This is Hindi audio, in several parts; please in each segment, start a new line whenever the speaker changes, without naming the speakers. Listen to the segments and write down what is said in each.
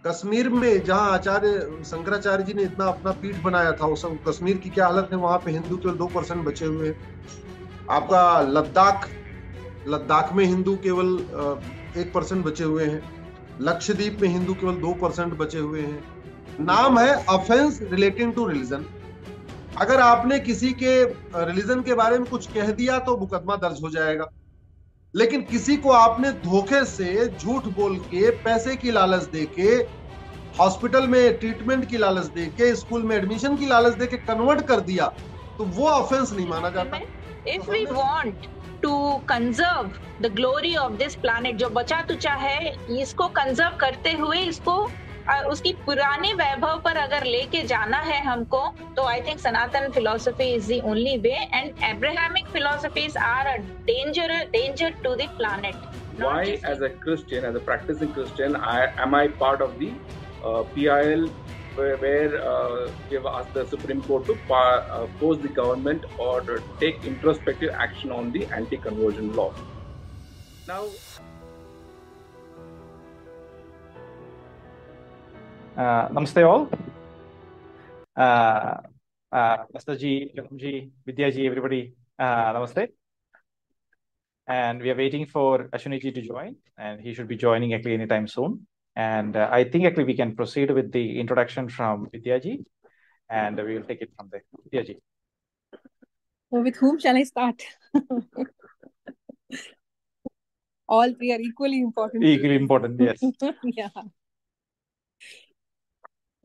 कश्मीर में जहाँ आचार्य शंकराचार्य जी ने इतना अपना पीठ बनाया था, वो सब कश्मीर की क्या हालत है, वहां पे हिंदू केवल 2% बचे हुए हैं। आपका लद्दाख, लद्दाख में हिंदू केवल 1% बचे हुए हैं। लक्षद्वीप में हिंदू केवल 2% बचे हुए हैं। नाम है ऑफेंस रिलेटिंग टू रिलीजन। अगर आपने किसी के रिलीजन के बारे में कुछ कह दिया तो मुकदमा दर्ज हो जाएगा। लेकिन किसी को आपने धोखे से झूठ बोल के, पैसे की लालच दे के, हॉस्पिटल में ट्रीटमेंट की लालच दे के, स्कूल में एडमिशन की लालच दे के कन्वर्ट कर दिया, तो वो ऑफेंस नहीं माना जाता। तो
If we
हमने
want to conserve the glory of this planet, जो बचा तुचा है, इसको कंजर्व करते हुए इसको उसकी पुराने वैभव पर अगर लेके जाना है हमको, तो I think Sanatan philosophy is the only way, and Abrahamic philosophies are a danger to the planet.
Why, as a Christian, as a practicing Christian, am I part of the PIL, where we have asked the Supreme Court to force the government or to take introspective action on the anti-conversion law. Now,
Namaste all. Mr. Ji, Jalam Ji, Vidya Ji, everybody, Namaste. And we are waiting for Ashwini Ji to join, and he should be joining actually anytime soon. And I think actually we can proceed with the introduction from Vidya Ji, and we will take it from there. Vidya Ji.
With whom shall I start? All three are equally important.
Equally important, yes.
Yeah.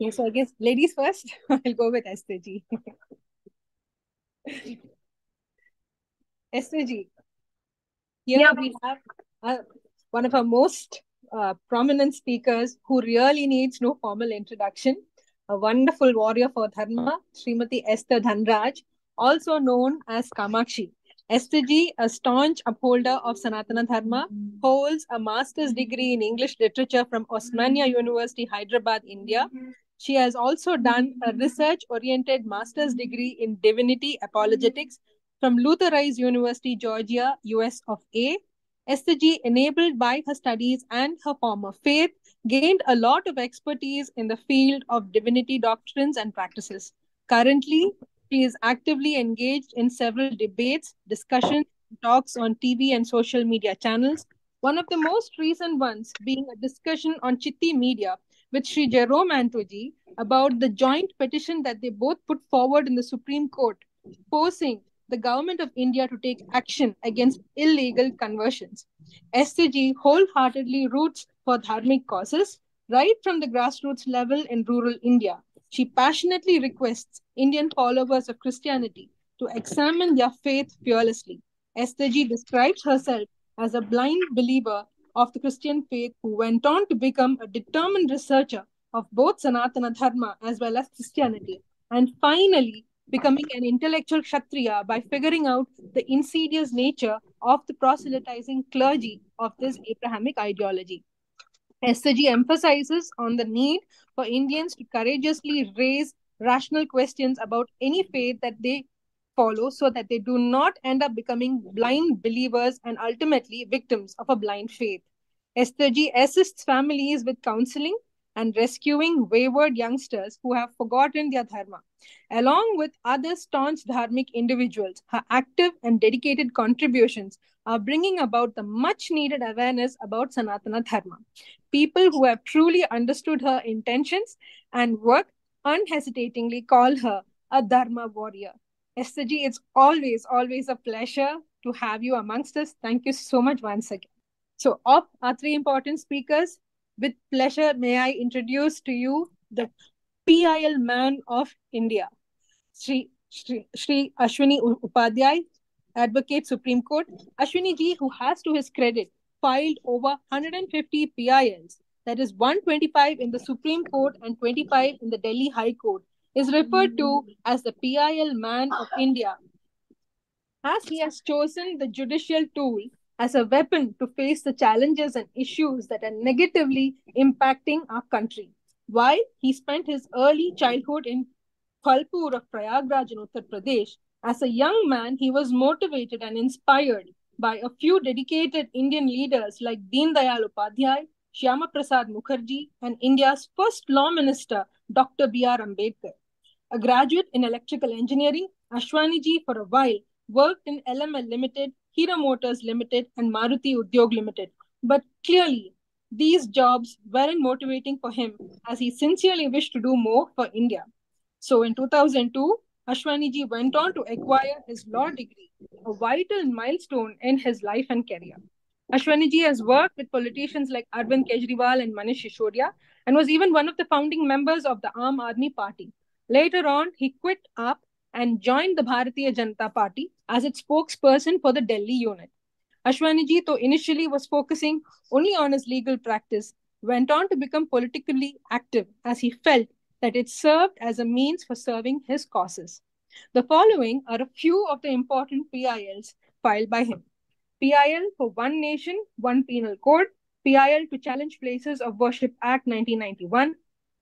Okay, so I guess ladies first. I'll go with Esther Ji. Esther Ji. Here we have one of our most prominent speakers who really needs no formal introduction. A wonderful warrior for Dharma, Srimati Esther Dhanraj, also known as Kamakshi. Esther Ji, a staunch upholder of Sanatana Dharma, holds a master's degree in English literature from Osmania University, Hyderabad, India. She has also done a research-oriented master's degree in divinity apologetics from Luther Rice University, Georgia, US of A. Esther Ji, enabled by her studies and her former faith, gained a lot of expertise in the field of divinity doctrines and practices. Currently, she is actively engaged in several debates, discussions, talks on TV and social media channels. One of the most recent ones being a discussion on Chitti Media with Sri Jerome Antoji about the joint petition that they both put forward in the Supreme Court, forcing the government of India to take action against illegal conversions. Esther Ji wholeheartedly roots for dharmic causes right from the grassroots level in rural India. She passionately requests Indian followers of Christianity to examine their faith fearlessly. Esther Ji describes herself as a blind believer of the Christian faith who went on to become a determined researcher of both Sanatana Dharma as well as Christianity, and finally becoming an intellectual Kshatriya by figuring out the insidious nature of the proselytizing clergy of this Abrahamic ideology. Esther Ji emphasizes on the need for Indians to courageously raise rational questions about any faith that they follow so that they do not end up becoming blind believers and ultimately victims of a blind faith. Esther Ji assists families with counseling and rescuing wayward youngsters who have forgotten their dharma. Along with other staunch dharmic individuals, her active and dedicated contributions are bringing about the much needed awareness about Sanatana Dharma. People who have truly understood her intentions and work unhesitatingly call her a Dharma warrior. Esther Ji, it's always a pleasure to have you amongst us. Thank you so much once again. So, of our three important speakers, with pleasure, may I introduce to you the PIL man of India, Shri Ashwini Upadhyay, Advocate Supreme Court. Ashwini Ji, who has to his credit filed over 150 PILs, that is 125 in the Supreme Court and 25 in the Delhi High Court, is referred to as the PIL man of India, as he has chosen the judicial tool as a weapon to face the challenges and issues that are negatively impacting our country. While he spent his early childhood in Phalpur of Prayagraj in Uttar Pradesh, as a young man, he was motivated and inspired by a few dedicated Indian leaders like Deen Dayal Upadhyay, Shyama Prasad Mukherjee, and India's first law minister, Dr. B.R. Ambedkar. A graduate in electrical engineering, Ashwani ji for a while worked in LML Limited, Hero Motors Limited, and Maruti Udyog Limited. But clearly, these jobs weren't motivating for him as he sincerely wished to do more for India. So in 2002, Ashwani ji went on to acquire his law degree, a vital milestone in his life and career. Ashwani ji has worked with politicians like Arvind Kejriwal and Manish Sisodia and was even one of the founding members of the Aam Aadmi Party. Later on, he quit AAP and joined the Bharatiya Janata Party as its spokesperson for the Delhi unit. Ashwani ji, though initially was focusing only on his legal practice, went on to become politically active as he felt that it served as a means for serving his causes. The following are a few of the important PILs filed by him. PIL for One Nation, One Penal Code, PIL to Challenge Places of Worship Act 1991,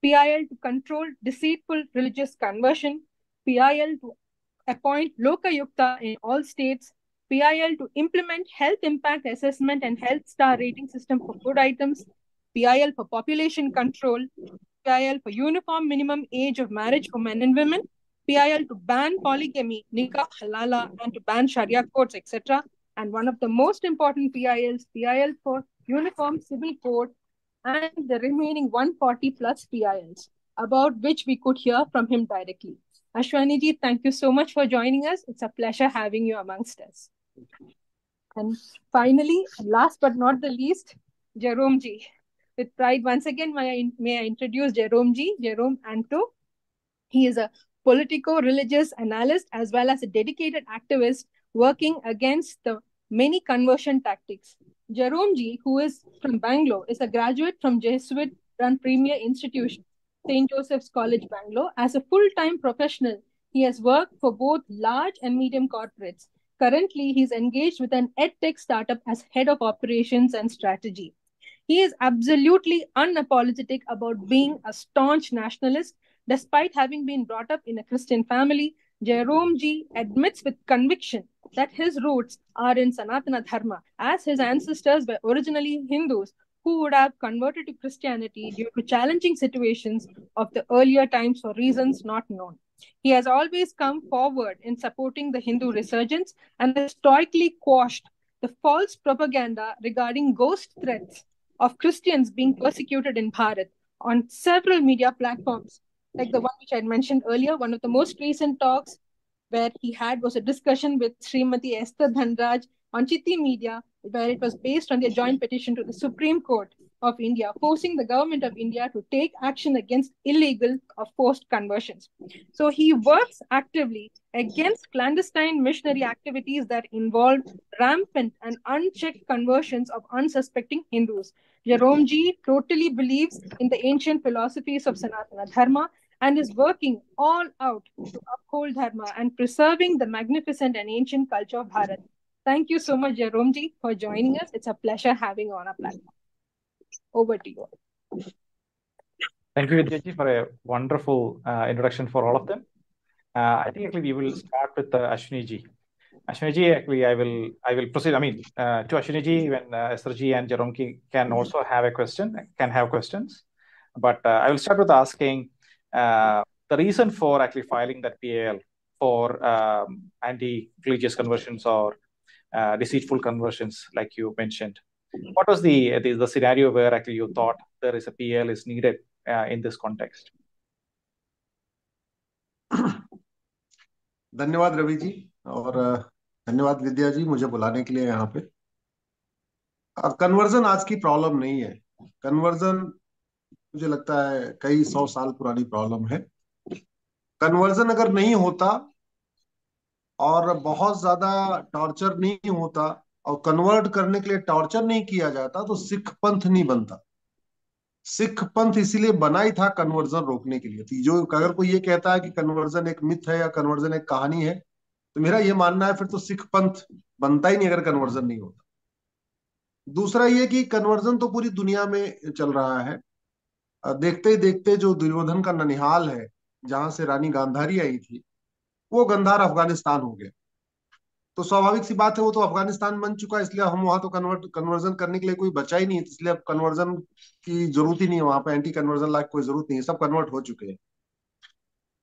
PIL to control deceitful religious conversion, PIL to appoint Lokayukta in all states, PIL to implement health impact assessment and health star rating system for food items, PIL for population control, PIL for uniform minimum age of marriage for men and women, PIL to ban polygamy, nikah, halala, and to ban Sharia codes, etc. And one of the most important PILs, PIL for uniform civil code, and the remaining 140 plus PILs, about which we could hear from him directly. Ashwani ji, thank you so much for joining us. It's a pleasure having you amongst us. And finally, last but not the least, Jerome ji. With pride, once again, may I introduce Jerome ji, Jerome Anto. He is a politico-religious analyst as well as a dedicated activist working against the many conversion tactics. Jerome ji, who is from Bangalore, is a graduate from Jesuit-run premier institution, St. Joseph's College, Bangalore. As a full-time professional, he has worked for both large and medium corporates. Currently, he is engaged with an edtech startup as head of operations and strategy. He is absolutely unapologetic about being a staunch nationalist. Despite having been brought up in a Christian family, Jerome ji admits with conviction that his roots are in Sanatana Dharma, as his ancestors were originally Hindus who would have converted to Christianity due to challenging situations of the earlier times for reasons not known. He has always come forward in supporting the Hindu resurgence and has stoically quashed the false propaganda regarding ghost threats of Christians being persecuted in Bharat on several media platforms, like the one which I mentioned earlier. One of the most recent talks where he had was a discussion with Srimati Esther Dhanraj on Chitti Media, where it was based on their joint petition to the Supreme Court of India, forcing the government of India to take action against illegal or forced conversions. So he works actively against clandestine missionary activities that involve rampant and unchecked conversions of unsuspecting Hindus. Jerome ji totally believes in the ancient philosophies of Sanatana Dharma and is working all out to uphold Dharma and preserving the magnificent and ancient culture of Bharat. Thank you so much, Jerome ji, for joining us. It's a pleasure having you on our platform. Over to you.
Thank you, Vidya ji, for a wonderful introduction for all of them. I think actually we will start with Ashwini ji. Ashwini ji, actually I will proceed. I mean, to Ashwini ji, when Esther ji and Jerome ji can also have a question, can have questions. But I will start with asking the reason for actually filing that PAL for anti-religious conversions or deceitful conversions, like you mentioned. What was the scenario where actually you thought there is a PAL is needed in this context?
धन्यवाद रवि जी और धन्यवाद विद्या जी मुझे बुलाने के लिए यहाँ पे। कन्वर्जन आज की प्रॉब्लम नहीं है। कन्वर्जन मुझे लगता है कई 100 साल पुरानी प्रॉब्लम है। कन्वर्जन अगर नहीं होता और बहुत ज्यादा टॉर्चर नहीं होता और कन्वर्ट करने के लिए टॉर्चर नहीं किया जाता तो सिख पंथ नहीं बनता। सिख पंथ इसीलिए बना ही था कन्वर्जन रोकने के लिए थी। जो अगर कोई ये कहता है कि कन्वर्जन एक मिथ है या कन्वर्जन एक कहानी है तो मेरा ये मानना है फिर तो सिख पंथ बनता ही नहीं अगर कन्वर्जन नहीं होता। दूसरा ये कि कन्वर्जन तो पूरी दुनिया में चल रहा है। देखते ही देखते जो दुर्योधन का ननिहाल है जहां से रानी गांधारी आई थी वो गंधार अफगानिस्तान हो गया। तो स्वाभाविक सी बात है, वो तो अफगानिस्तान बन चुका है, इसलिए हम वहां तो कन्वर्जन करने के लिए कोई बचा ही नहीं है, इसलिए अब कन्वर्जन की जरूरत ही नहीं है, वहां पे एंटी कन्वर्जन लायक कोई जरूरत नहीं है, सब कन्वर्ट हो चुके हैं।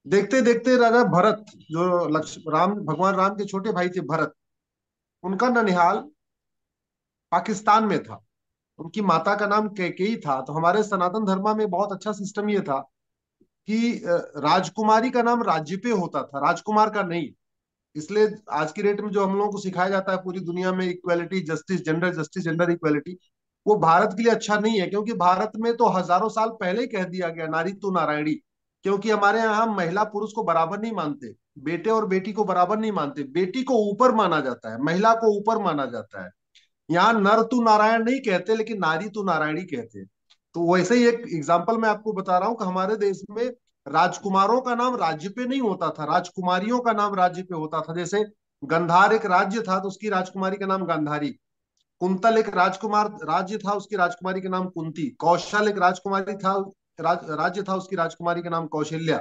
देखते देखते राजा भरत, जो राम भगवान राम के छोटे भाई थे भरत, उनका ननिहाल पाकिस्तान में था। उनकी माता का नाम कैकेयी था। तो हमारे सनातन धर्म में बहुत अच्छा सिस्टम ये था कि राजकुमारी का नाम राज्य पे होता था, राजकुमार का नहीं। इसलिए आज की डेट में जो हम लोगों को सिखाया जाता है पूरी दुनिया में इक्वालिटी, जस्टिस, जेंडर इक्वालिटी, वो भारत के लिए अच्छा नहीं है, क्योंकि भारत में तो हजारों साल पहले ही कह दिया गया नारी तू नारायणी। क्योंकि हमारे यहाँ महिला पुरुष को बराबर नहीं मानते, बेटे और बेटी को बराबर नहीं मानते, बेटी को ऊपर माना जाता है, महिला को ऊपर माना जाता है। यहाँ नर तू नारायण नहीं कहते, लेकिन नारी तू नारायणी कहते हैं। तो वैसे ही एक एग्जाम्पल मैं आपको बता रहा हूँ कि हमारे देश में राजकुमारों का नाम राज्य पे नहीं होता था, राजकुमारियों का नाम राज्य पे होता था। जैसे गंधार एक राज्य था तो उसकी राजकुमारी का नाम गांधारी, कुंतल एक राजकुमार राज्य था, उसकी राजकुमारी का नाम कुंती, कौशल एक राजकुमारी था, राज्य था, उसकी राजकुमारी का नाम कौशल्या,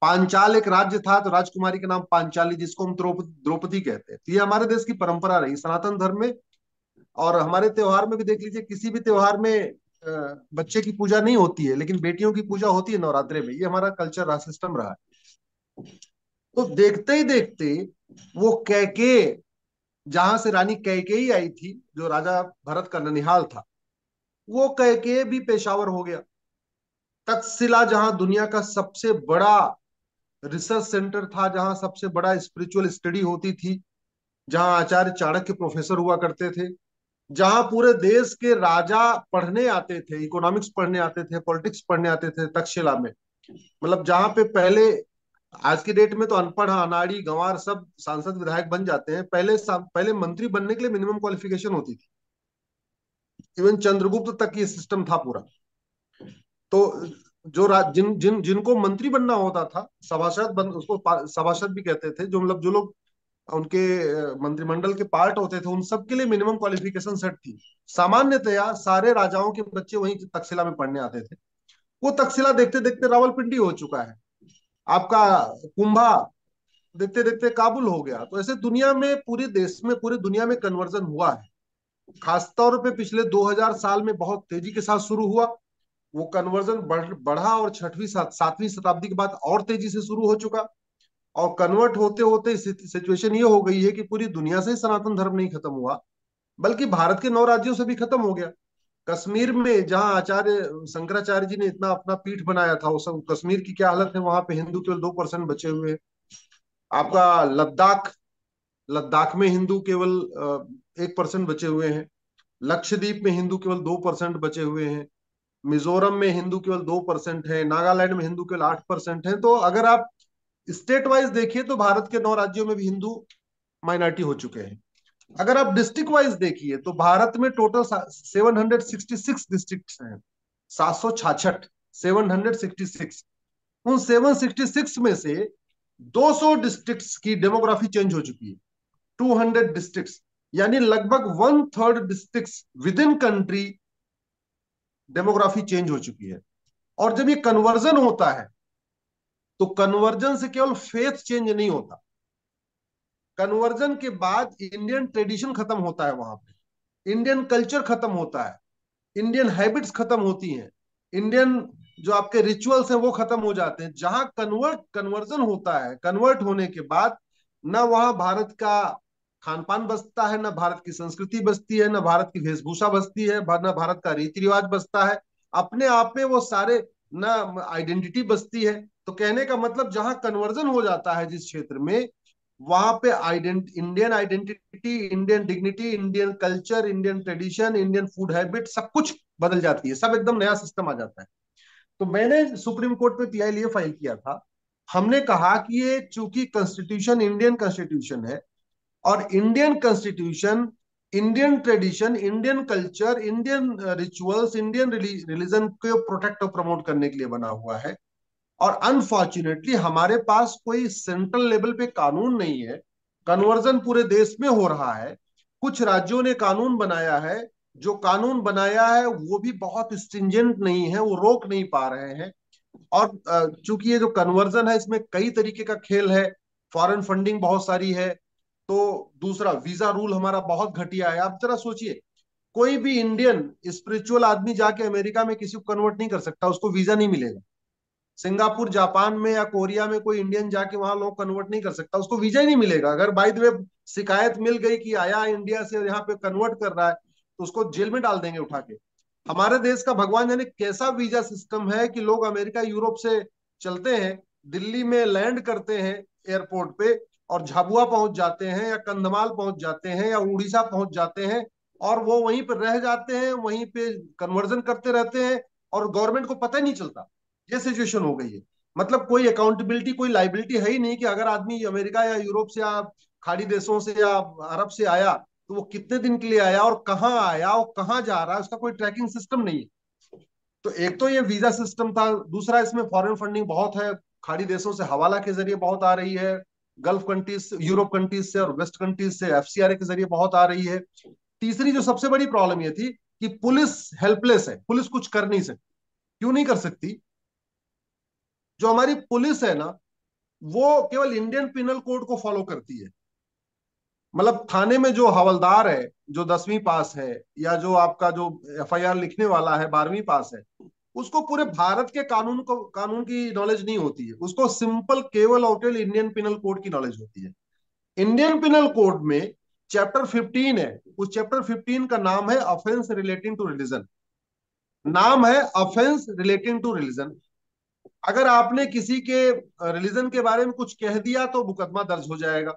पांचाल एक राज्य था तो राजकुमारी का नाम पांचाली, जिसको हम द्रौपदी कहते हैं। तो ये हमारे देश की परंपरा रही सनातन धर्म में। और हमारे त्योहार में भी देख लीजिए, किसी भी त्योहार में बच्चे की पूजा नहीं होती है, लेकिन बेटियों की पूजा होती है नवरात्रे में। ये हमारा कल्चर रहा, सिस्टम रहा है। तो देखते ही देखते वो कैके, जहां से रानी कैकेयी आई थी, जो राजा भरत का ननिहाल था, वो कैके भी पेशावर हो गया। तक्षशिला, जहां दुनिया का सबसे बड़ा रिसर्च सेंटर था, जहां सबसे बड़ा स्पिरिचुअल स्टडी होती थी, जहां आचार्य चाणक्य प्रोफेसर हुआ करते थे, जहां पूरे देश के राजा पढ़ने आते थे, इकोनॉमिक्स पढ़ने आते थे, पॉलिटिक्स पढ़ने आते थे तक्षशिला में। मतलब जहां पे पहले, आज की डेट में तो अनपढ़ अनाड़ी गंवार सब सांसद विधायक बन जाते हैं, पहले मंत्री बनने के लिए मिनिमम क्वालिफिकेशन होती थी। इवन चंद्रगुप्त तक ये सिस्टम था पूरा। तो जिन जिन जिनको मंत्री बनना होता था, सभासद बन, उसको सभासद भी कहते थे, जो मतलब जो लोग उनके मंत्रिमंडल के पार्ट होते थे, उन सब के लिए मिनिमम क्वालिफिकेशन सेट थी। सामान्यतया सारे राजाओं के बच्चे वहीं तक्षशिला में पढ़ने आते थे। वो तक्षशिला देखते देखते रावलपिंडी हो चुका है, आपका कुंभा देखते देखते काबुल हो गया। तो ऐसे दुनिया में, पूरे देश में, पूरी दुनिया में कन्वर्जन हुआ है। खासतौर पे पिछले 2000 साल में बहुत तेजी के साथ शुरू हुआ। वो कन्वर्जन बढ़ा और छठवीं सातवीं शताब्दी के बाद और तेजी से शुरू हो चुका। और कन्वर्ट होते होते सिचुएशन ये हो गई है कि पूरी दुनिया से सनातन धर्म नहीं खत्म हुआ, बल्कि भारत के 9 राज्यों से भी खत्म हो गया। कश्मीर में जहां आचार्य शंकराचार्य जी ने इतना अपना पीठ बनाया था, वो सब कश्मीर की क्या हालत है, वहां पे हिंदू केवल 2% बचे हुए हैं। आपका लद्दाख, लद्दाख में हिंदू केवल 1% बचे हुए हैं। लक्षद्वीप में हिंदू केवल 2% बचे हुए हैं। मिजोरम में हिंदू केवल 2% है। नागालैंड में हिंदू केवल 8% है। तो अगर आप स्टेट वाइज देखिए तो भारत के 9 राज्यों में भी हिंदू माइनॉरिटी हो चुके हैं। अगर आप डिस्ट्रिक्ट वाइज देखिए तो भारत में टोटल 766 डिस्ट्रिक्ट हैं, 766, 766। उन 766 में से 200 डिस्ट्रिक्ट्स की डेमोग्राफी चेंज हो चुकी है। 200 डिस्ट्रिक्ट्स, यानी लगभग 1/3 districts with in country demography change हो चुकी है। और जब ये कन्वर्जन होता है तो कन्वर्जन से केवल फेथ चेंज नहीं होता, कन्वर्जन के बाद इंडियन ट्रेडिशन खत्म होता है, वहां पे इंडियन कल्चर खत्म होता है, इंडियन हैबिट्स खत्म होती हैं, इंडियन जो आपके रिचुअल्स हैं वो खत्म हो जाते हैं। जहां कन्वर्जन होता है, कन्वर्ट होने के बाद ना वहां भारत का खान पान बसता है, ना भारत की संस्कृति बसती है, ना भारत की वेशभूषा बसती है, ना भारत का रीति रिवाज बसता है, अपने आप में वो सारे, ना आइडेंटिटी बसती है। तो कहने का मतलब, जहां कन्वर्जन हो जाता है जिस क्षेत्र में, वहां पे Indian identity, Indian dignity, Indian culture, Indian tradition, Indian food habit, सब कुछ बदल जाती है, सब एकदम नया सिस्टम आ जाता है। तो मैंने सुप्रीम कोर्ट में पीआई लिए फाइल किया था। हमने कहा कि ये चूंकि कॉन्स्टिट्यूशन इंडियन कॉन्स्टिट्यूशन है, और Indian constitution Indian tradition, Indian culture, Indian rituals, Indian religion को प्रोटेक्ट और प्रमोट करने के लिए बना हुआ है। और अनफॉर्चुनेटली हमारे पास कोई सेंट्रल लेवल पे कानून नहीं है। कन्वर्जन पूरे देश में हो रहा है, कुछ राज्यों ने कानून बनाया है, जो कानून बनाया है वो भी बहुत स्ट्रिंजेंट नहीं है, वो रोक नहीं पा रहे हैं। और चूंकि ये जो कन्वर्जन है, इसमें कई तरीके का खेल है, फॉरेन फंडिंग बहुत सारी है, तो दूसरा, वीजा रूल हमारा बहुत घटिया है। आप जरा सोचिए, कोई भी इंडियन स्पिरिचुअल आदमी जाके अमेरिका में किसी को कन्वर्ट नहीं कर सकता, उसको वीजा नहीं मिलेगा। सिंगापुर, जापान में या कोरिया में कोई इंडियन जाके वहां लोग कन्वर्ट नहीं कर सकता, उसको वीजा ही नहीं मिलेगा। अगर बाय द वे शिकायत मिल गई कि आया इंडिया से और यहाँ पे कन्वर्ट कर रहा है, तो उसको जेल में डाल देंगे उठा के। हमारे देश का भगवान जाने कैसा वीजा सिस्टम है कि लोग अमेरिका यूरोप से चलते हैं, दिल्ली में लैंड करते हैं एयरपोर्ट पे, और झाबुआ पहुंच जाते हैं या कंधमाल पहुंच जाते हैं या उड़ीसा पहुंच जाते हैं, और वो वहीं पर रह जाते हैं, वहीं पे कन्वर्जन करते रहते हैं, और गवर्नमेंट को पता ही नहीं चलता। ये सिचुएशन हो गई है। मतलब कोई अकाउंटेबिलिटी, कोई लाइबिलिटी है ही नहीं कि अगर आदमी अमेरिका या यूरोप से या खाड़ी देशों से या अरब से आया, तो वो कितने दिन के लिए आया और कहाँ आया और कहाँ जा रहा है, उसका कोई ट्रैकिंग सिस्टम नहीं है। तो एक तो ये वीजा सिस्टम था, दूसरा इसमें फॉरेन फंडिंग बहुत है, खाड़ी देशों से हवाला के जरिए बहुत आ रही है, गल्फ कंट्रीज, यूरोप कंट्रीज से और वेस्ट कंट्रीज से एफसीआरए के जरिए बहुत आ रही है। तीसरी जो सबसे बड़ी प्रॉब्लम ये थी कि पुलिस हेल्पलेस है, पुलिस कुछ कर नहीं सकती। क्यों नहीं कर सकती? जो हमारी पुलिस है ना, वो केवल इंडियन पिनल कोड को फॉलो करती है। मतलब थाने में जो हवलदार है, जो 10वीं पास है, या जो आपका जो एफआईआर लिखने वाला है 12वीं पास है, उसको पूरे भारत के कानून की नॉलेज नहीं होती है। उसको सिंपल केवल और केवल इंडियन पिनल कोड की नॉलेज होती है। इंडियन पिनल कोड में चैप्टर 15 है, उस चैप्टर 15 का नाम है ऑफेंस रिलेटिंग टू रिलीजन। नाम है ऑफेंस रिलेटिंग टू रिलीजन। अगर आपने किसी के रिलीजन के बारे में कुछ कह दिया तो मुकदमा दर्ज हो जाएगा।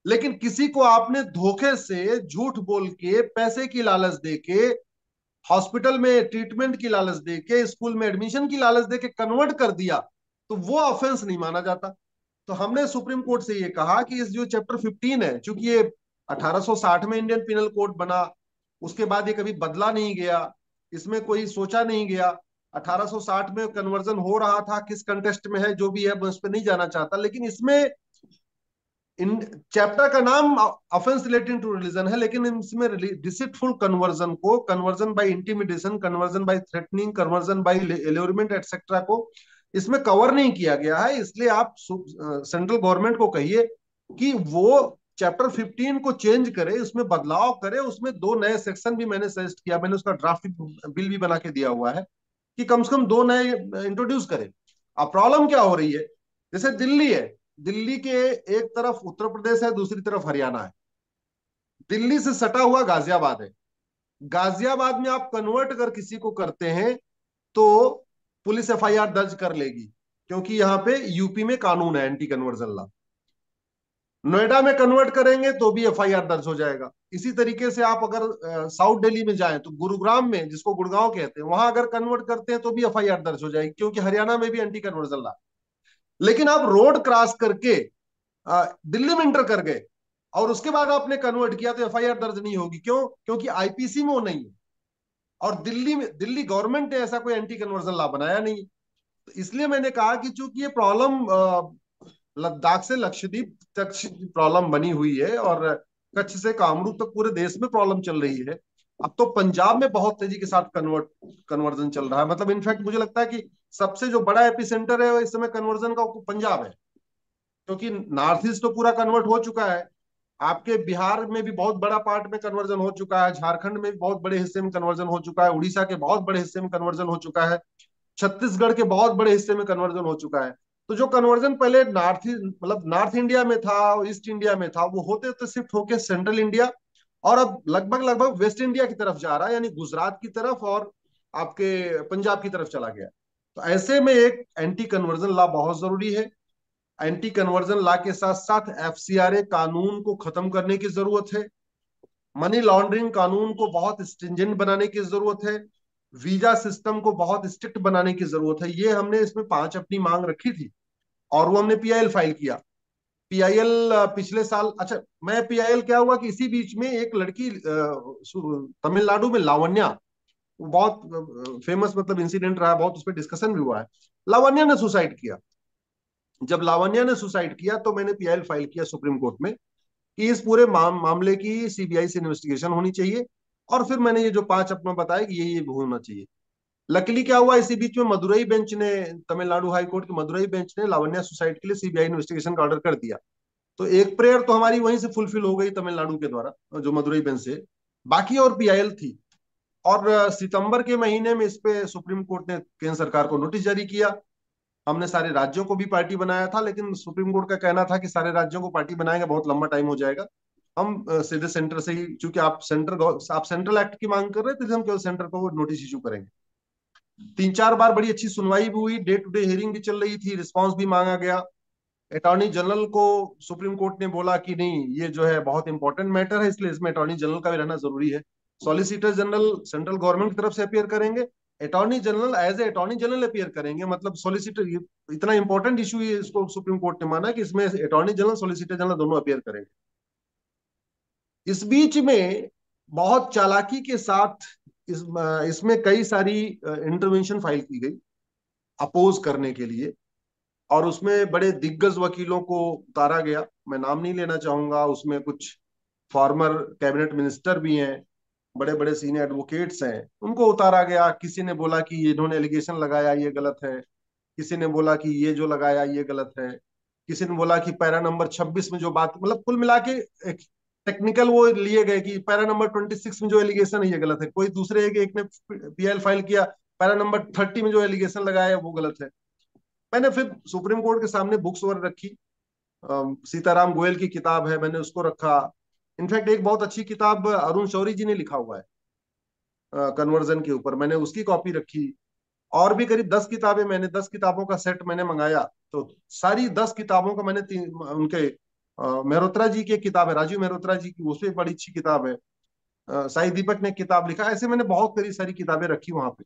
लेकिन किसी को आपने धोखे से, झूठ बोल के, पैसे की लालच दे के, हॉस्पिटल में ट्रीटमेंट की लालच दे के, स्कूल में एडमिशन की लालच दे के कन्वर्ट कर दिया, तो वो ऑफेंस नहीं माना जाता। तो हमने सुप्रीम कोर्ट से ये कहा कि इस जो चैप्टर 15 है, चूंकि ये 1860 में इंडियन पिनल कोड बना, उसके बाद ये कभी बदला नहीं गया, इसमें कोई सोचा नहीं गया। 1860 में कन्वर्जन हो रहा था, किस कंटेस्ट में है जो भी है, मैं उस पर नहीं जाना चाहता, लेकिन इसमें इन चैप्टर का नाम ऑफेंस रिलेटिंग टू रिलीजन है, लेकिन इसमें डिसिटफुल कन्वर्जन को, conversion by intimidation, conversion by threatening, conversion by allurement etcetera को इसमें कवर नहीं किया गया है। इसलिए आप सेंट्रल गवर्नमेंट को कहिए कि वो चैप्टर 15 को चेंज करे, उसमें बदलाव करे। उसमें 2 नए सेक्शन भी मैंने सजेस्ट किया, मैंने उसका ड्राफ्ट बिल भी बना के दिया हुआ है कि कम से कम 2 नए इंट्रोड्यूस करे। अब प्रॉब्लम क्या हो रही है, जैसे दिल्ली है, दिल्ली के एक तरफ उत्तर प्रदेश है, दूसरी तरफ हरियाणा है, दिल्ली से सटा हुआ गाजियाबाद है। गाजियाबाद में आप कन्वर्ट अगर किसी को करते हैं तो पुलिस एफआईआर दर्ज कर लेगी, क्योंकि यहाँ पे यूपी में कानून है एंटी कन्वर्जन लॉ। नोएडा में कन्वर्ट करेंगे तो भी एफआईआर दर्ज हो जाएगा। इसी तरीके से आप अगर साउथ दिल्ली में जाएं तो गुरुग्राम में, जिसको गुड़गांव कहते हैं, वहां अगर कन्वर्ट करते हैं तो भी एफआईआर दर्ज हो जाएगी, क्योंकि हरियाणा में भी एंटी कन्वर्जन लॉ। लेकिन आप रोड क्रॉस करके दिल्ली में इंटर कर गए और उसके बाद आपने कन्वर्ट किया तो एफआईआर दर्ज नहीं होगी। क्यों? क्योंकि आईपीसी में वो नहीं है, और दिल्ली गवर्नमेंट ने ऐसा कोई एंटी कन्वर्जन लॉ बनाया नहीं। तो इसलिए मैंने कहा कि चूंकि ये प्रॉब्लम लद्दाख से लक्षद्वीप तक प्रॉब्लम बनी हुई है, और कच्छ से कामरूप तक पूरे देश में प्रॉब्लम चल रही है। अब तो पंजाब में बहुत तेजी के साथ कन्वर्जन चल रहा है। मतलब इनफैक्ट मुझे लगता है कि सबसे जो बड़ा एपिसेंटर है इस समय कन्वर्जन का, पंजाब है। क्योंकि नॉर्थ ईस्ट तो पूरा कन्वर्ट हो चुका है, आपके बिहार में भी बहुत बड़ा पार्ट में कन्वर्जन हो चुका है, झारखंड में भी बहुत बड़े हिस्से में कन्वर्जन हो चुका है, उड़ीसा के बहुत बड़े हिस्से में कन्वर्जन हो चुका है, छत्तीसगढ़ के बहुत बड़े हिस्से में कन्वर्जन हो चुका है। तो जो कन्वर्जन पहले नॉर्थ इंडिया में था, ईस्ट इंडिया में था, वो होते होते शिफ्ट होके सेंट्रल इंडिया और अब लगभग लगभग वेस्ट इंडिया की तरफ जा रहा है, यानी गुजरात की तरफ और आपके पंजाब की तरफ चला गया। तो ऐसे में एक एंटी कन्वर्जन लॉ बहुत जरूरी है। एंटी कन्वर्जन लॉ के साथ साथ एफसीआरए कानून को खत्म करने की जरूरत है। मनी लॉन्ड्रिंग कानून को बहुत स्ट्रिंजेंट बनाने की जरूरत है। वीजा सिस्टम को बहुत स्ट्रिक्ट बनाने की जरूरत है। ये हमने इसमें 5 अपनी मांग रखी थी और वो हमने पीआईएल फाइल किया। पीआईएल पिछले साल, अच्छा मैं पीआईएल क्या हुआ कि इसी बीच में एक लड़की तमिलनाडु में, लावण्या, बहुत फेमस मतलब इंसिडेंट रहा, बहुत उस पर डिस्कशन भी हुआ है। लावण्या ने सुसाइड किया। जब लावण्या ने सुसाइड किया तो मैंने पीआईएल फाइल किया सुप्रीम कोर्ट में कि इस पूरे मामले की सीबीआई से इन्वेस्टिगेशन होनी चाहिए। और फिर मैंने ये जो 5 अपना बताया कि ये होना चाहिए। लकीली क्या हुआ, इसी बीच में मदुरई बेंच ने, तमिलनाडु हाई कोर्ट की मदुरई बेंच ने लावण्या सुसाइड के लिए सीबीआई इन्वेस्टिगेशन का ऑर्डर कर दिया। तो एक प्रेयर तो हमारी वहीं से फुलफिल हो गई तमिलनाडु के द्वारा, जो मदुरई बेंच से। बाकी और पीआईएल थी। और सितंबर के महीने में इस पे सुप्रीम कोर्ट ने केंद्र सरकार को नोटिस जारी किया। हमने सारे राज्यों को भी पार्टी बनाया था, लेकिन सुप्रीम कोर्ट का कहना था कि सारे राज्यों को पार्टी बनाएंगे बहुत लंबा टाइम हो जाएगा। हम सीधे सेंटर से ही, चूंकि आप सेंट्रल एक्ट की मांग कर रहे थे, तो हम केवल सेंटर को नोटिस इशू करेंगे। 3-4 बार बड़ी अच्छी सुनवाई भी हुई, डे टू डे हियरिंग भी चल रही थी, रिस्पांस भी मांगा गया। अटॉर्नी जनरल को सुप्रीम कोर्ट ने बोला कि नहीं, ये जो है बहुत इंपॉर्टेंट मैटर है, इसलिए इसमें अटॉर्नी जनरल का भी रहना जरूरी है। सॉलिसिटर जनरल सेंट्रल गवर्नमेंट की तरफ से अपियर करेंगे, attorney general as a attorney general appear करेंगे। मतलब सॉलिसिटर, इतना इंपॉर्टेंट इशू है, इसको सुप्रीम कोर्ट ने माना कि इसमें अटॉर्नी जनरल सॉलिसिटर जनरल दोनों अपियर करेंगे। इस बीच में बहुत चालाकी के साथ इसमें कई सारी इंटरवेंशन फाइल की गई अपोज करने के लिए, और उसमें बड़े दिग्गज वकीलों को उतारा गया। मैं नाम नहीं लेना चाहूंगा, उसमें कुछ फॉर्मर कैबिनेट मिनिस्टर भी हैं, बड़े बड़े सीनियर एडवोकेट्स हैं, उनको उतारा गया। किसी ने बोला कि इन्होंने एलिगेशन लगाया ये गलत है, किसी ने बोला कि ये जो लगाया ये गलत है, किसी ने बोला कि पैरा नंबर 26 में जो बात, मतलब कुल मिला के एक टेक्निकल वो लिए गए कि पैरा नंबर 26 में जो एलिगेशन है ये गलत है। कोई दूसरे एक ने पीएल फाइल किया, पैरा नंबर 30 में जो एलिगेशन लगाया है वो गलत है। मैंने फिर सुप्रीम कोर्ट के सामने बुक्स वर रखी। सीताराम गोयल की किताब है, मैंने उसको रखा। इनफैक्ट एक बहुत अच्छी किताब अरुण शौरी जी ने लिखा हुआ है कन्वर्जन के ऊपर, मैंने उसकी कॉपी रखी। और भी करीब 10 किताबें, मैंने 10 किताबों का सेट मैंने मंगाया। तो सारी 10 किताबों का मैंने उनके मेहरोत्रा जी की एक किताब है, राजीव मेहरोत्रा जी की, उसमें बड़ी अच्छी किताब है। साई दीपक ने एक किताब लिखा, ऐसे मैंने बहुत करी सारी किताबें रखी वहां पे।